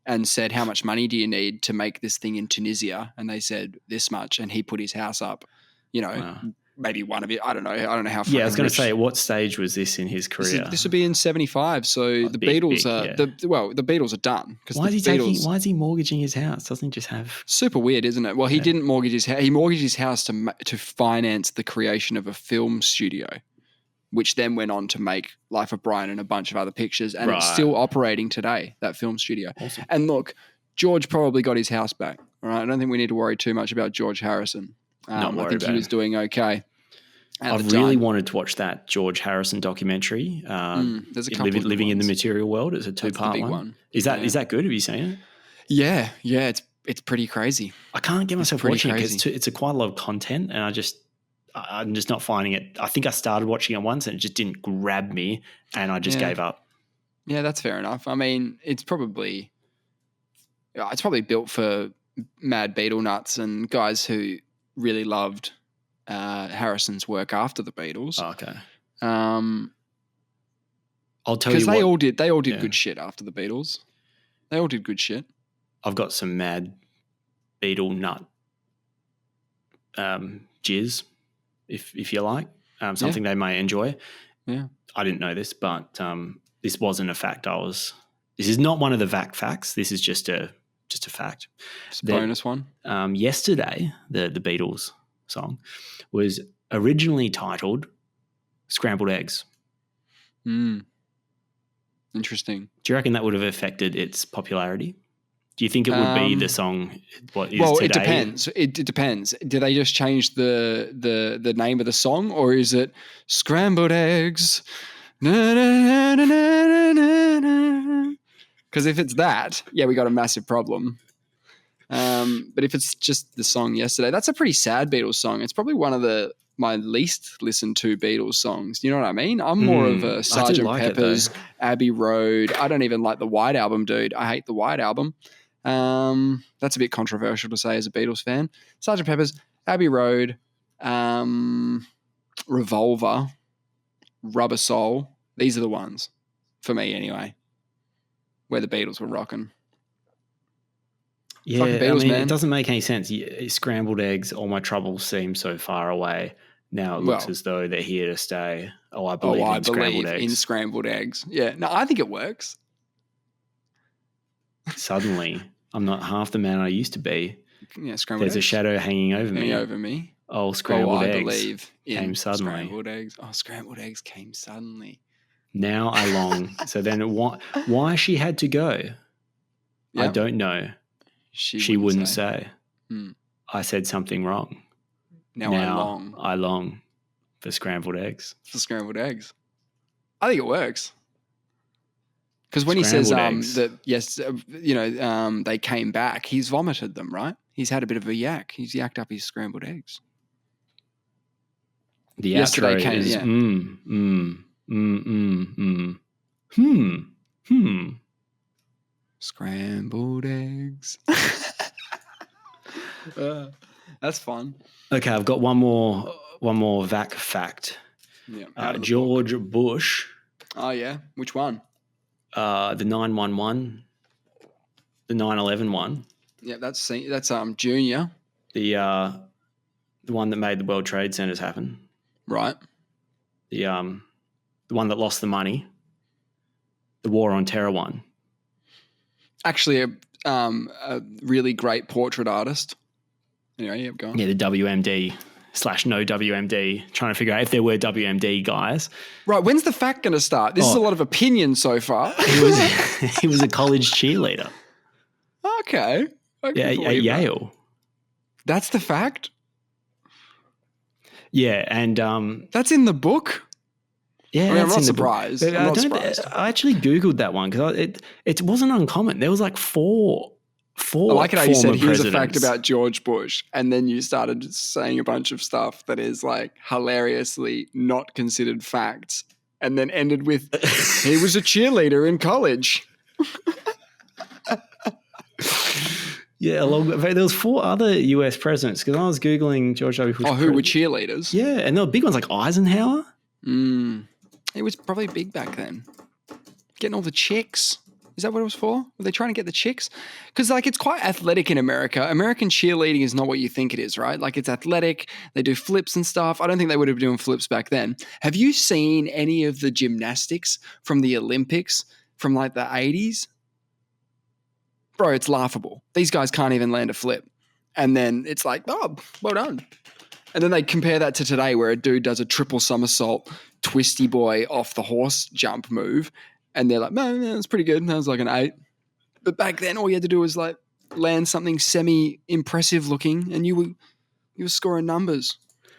and said, how much money do you need to make this thing in Tunisia? And they said, this much. And he put his house up, maybe one of it. I don't know. I don't know how. Yeah, I was going to rich- say, what stage was this in his career? This would be in 75. So the big, Beatles big, are yeah. the Beatles are done because Why the is he Beatles. Why is he mortgaging his house? Doesn't he just have? Super weird, isn't it? Well, he didn't mortgage his house. He mortgaged his house to finance the creation of a film studio, which then went on to make Life of Brian and a bunch of other pictures, and it's still operating today, that film studio. Awesome. And look, George probably got his house back. All right, I don't think we need to worry too much about George Harrison. I think he was doing okay. I've really wanted to watch that George Harrison documentary. There's a couple of Living in the Material World. It's a 2-part one. Is that good? Have you seen it? Yeah, it's pretty crazy. I can't get myself watching it because it's quite a lot of content, and I'm just not finding it. I think I started watching it once and it just didn't grab me, and I just gave up. Yeah, that's fair enough. I mean, it's probably built for mad Beatle nuts and guys who really loved Harrison's work after the Beatles. Oh, okay. I'll tell you because they all did good shit after the Beatles. They all did good shit. I've got some mad Beatle nut jizz, if you like, something they may enjoy. Yeah, I didn't know this, but this wasn't a fact. This is not one of the Vac Facts. This is just a fact. It's a bonus one. Yesterday, the Beatles song was originally titled "Scrambled Eggs." Interesting. Do you reckon that would have affected its popularity? Do you think it would be the song? What is well, today? It depends. It depends. Do they just change the name of the song, or is it "Scrambled Eggs"? Because if it's that, we got a massive problem. But if it's just the song Yesterday, that's a pretty sad Beatles song. It's probably one of my least listened to Beatles songs. You know what I mean? I'm more of a Sgt. Pepper's, Abbey Road. I don't even like the White Album, dude. I hate the White Album. That's a bit controversial to say as a Beatles fan. Sgt. Pepper's, Abbey Road, Revolver, Rubber Soul. These are the ones for me anyway, where the Beatles were rocking. Yeah, Beatles, man. It doesn't make any sense. Scrambled eggs, all my troubles seem so far away. Now it looks as though they're here to stay. Oh, I believe in scrambled eggs. Yeah, no, I think it works. Suddenly, I'm not half the man I used to be. Yeah, scrambled There's eggs. A shadow hanging over me. Oh, scrambled eggs. I believe came suddenly. Scrambled eggs. Oh, scrambled eggs came suddenly. Now I long. So then why she had to go, I don't know. She wouldn't say. I said something wrong. Now I long for scrambled eggs. For scrambled eggs. I think it works. Because when he says that, they came back, he's vomited them, right? He's had a bit of a yak. He's yacked up his scrambled eggs. The Yesterday outro is Scrambled eggs. That's fun. Okay, I've got one more Vac Fact. Yeah, George Bush. Oh yeah, which one? The 9/11, the 9/11 one. Yeah, that's Junior. The one that made the World Trade Centers happen. Right. The one that lost the money. The War on Terror one. Actually, a really great portrait artist. Anyway, go on. Yeah, the WMD/no WMD, trying to figure out if there were WMD guys. Right, when's the fact going to start? This is a lot of opinion so far. He was a college cheerleader. Okay. Yeah, at Yale. That's the fact? Yeah, and that's in the book? Yeah, I'm not surprised. I'm not surprised. I actually Googled that one because it wasn't uncommon. There was like four. I like it how you said, here's presidents. a fact about George Bush, and then you started saying a bunch of stuff that is like hilariously not considered facts, and then ended with, he was a cheerleader in college. Yeah, there was 4 other US presidents because I was Googling George W. Bush. Oh, who were cheerleaders? Yeah, and there were big ones like Eisenhower. It was probably big back then. Getting all the chicks. Is that what it was for? Were they trying to get the chicks? Because like it's quite athletic in America. American cheerleading is not what you think it is, right? Like it's athletic. They do flips and stuff. I don't think they would have been doing flips back then. Have you seen any of the gymnastics from the Olympics from like the 80s? Bro, it's laughable. These guys can't even land a flip. And then it's like, oh, well done. And then they compare that to today where a dude does a triple somersault, twisty boy off the horse jump move. And they're like, man, that's pretty good. That was like an 8. But back then, all you had to do was like land something semi-impressive looking and you were scoring numbers.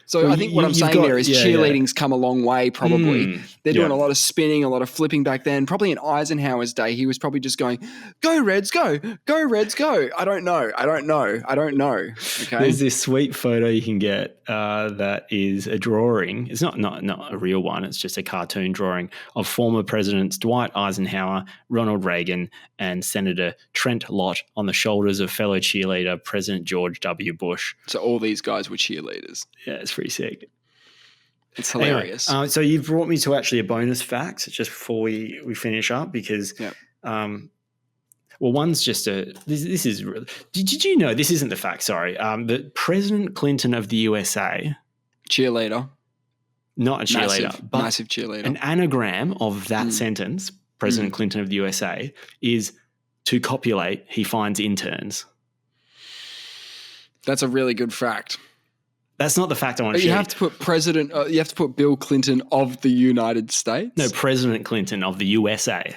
So well, I think what I'm saying there is cheerleading's come a long way probably. They're doing a lot of spinning, a lot of flipping back then. Probably in Eisenhower's day, he was probably just going, go Reds, go Reds, go. I don't know. Okay. There's this sweet photo you can get that is a drawing. It's not a real one. It's just a cartoon drawing of former presidents Dwight Eisenhower, Ronald Reagan, and Senator Trent Lott on the shoulders of fellow cheerleader President George W. Bush. So all these guys were cheerleaders. Yeah, it's pretty sick. It's hilarious. Anyway, so you've brought me to actually a bonus fact just before we finish up because, well, one's just this is did you know this isn't the fact? Sorry, that President Clinton of the USA, cheerleader, not a cheerleader, but massive cheerleader. An anagram of that sentence, President Clinton of the USA, is to copulate. He finds interns. That's a really good fact. That's not the fact I want to share. You have to put President. You have to put Bill Clinton of the United States. No, President Clinton of the USA.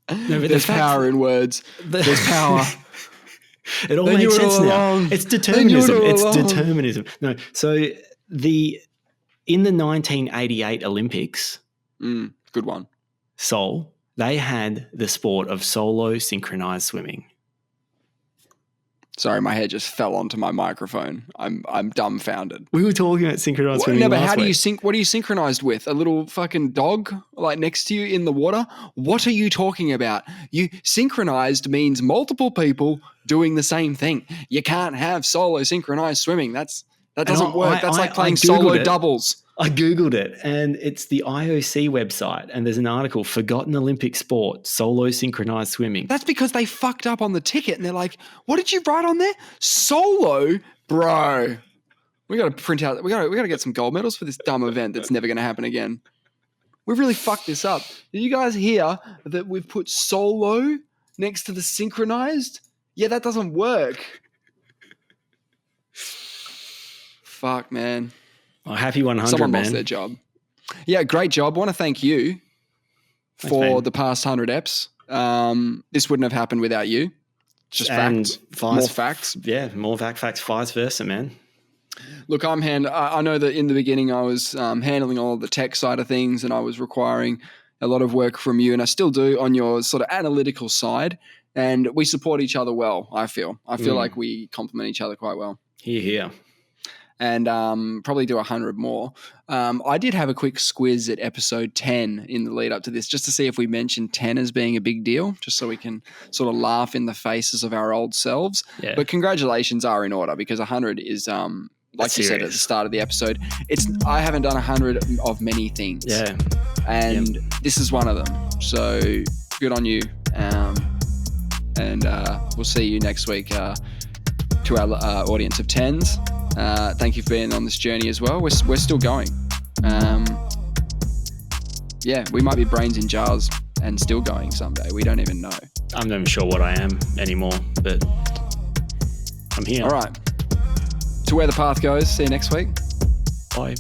No, but there's power in words. There's power. It all makes sense now. It's determinism. Determinism. No, so in the 1988 Olympics, good one. Seoul, they had the sport of solo synchronized swimming. Sorry, my head just fell onto my microphone. I'm dumbfounded. We were talking about synchronized swimming. No, but how do you what are you synchronized with? A little fucking dog like next to you in the water? What are you talking about? You synchronized means multiple people doing the same thing. You can't have solo synchronized swimming. That doesn't work. That's like playing solo doubles. I Googled it and it's the IOC website and there's an article, Forgotten Olympic Sport, Solo Synchronized Swimming. That's because they fucked up on the ticket and they're like, what did you write on there? Solo? Bro. We got to print out, we got to get some gold medals for this dumb event that's never going to happen again. We've really fucked this up. Did you guys hear that we've put solo next to the synchronized? Yeah, that doesn't work. Fuck, man. Well, happy 100, Someone man. lost their job. Yeah, great job. I want to thank you for the past 100 eps. This wouldn't have happened without you. Just facts. More facts. Yeah, more Vac Facts, vice versa, man. Look, I know that in the beginning I was handling all of the tech side of things and I was requiring a lot of work from you, and I still do on your sort of analytical side. And we support each other well, I feel. I feel like we complement each other quite well. Here. And probably do 100 more. I did have a quick squiz at episode 10 in the lead up to this just to see if we mentioned 10 as being a big deal, just so we can sort of laugh in the faces of our old selves. Yeah. But congratulations are in order because 100 is, like you said at the start of the episode, I haven't done 100 of many things. Yeah. And this is one of them. So good on you. And we'll see you next week to our audience of 10s. Thank you for being on this journey as well. We're still going. We might be brains in jars and still going someday. We don't even know. I'm not even sure what I am anymore, but I'm here. All right. To where the path goes. See you next week. Bye.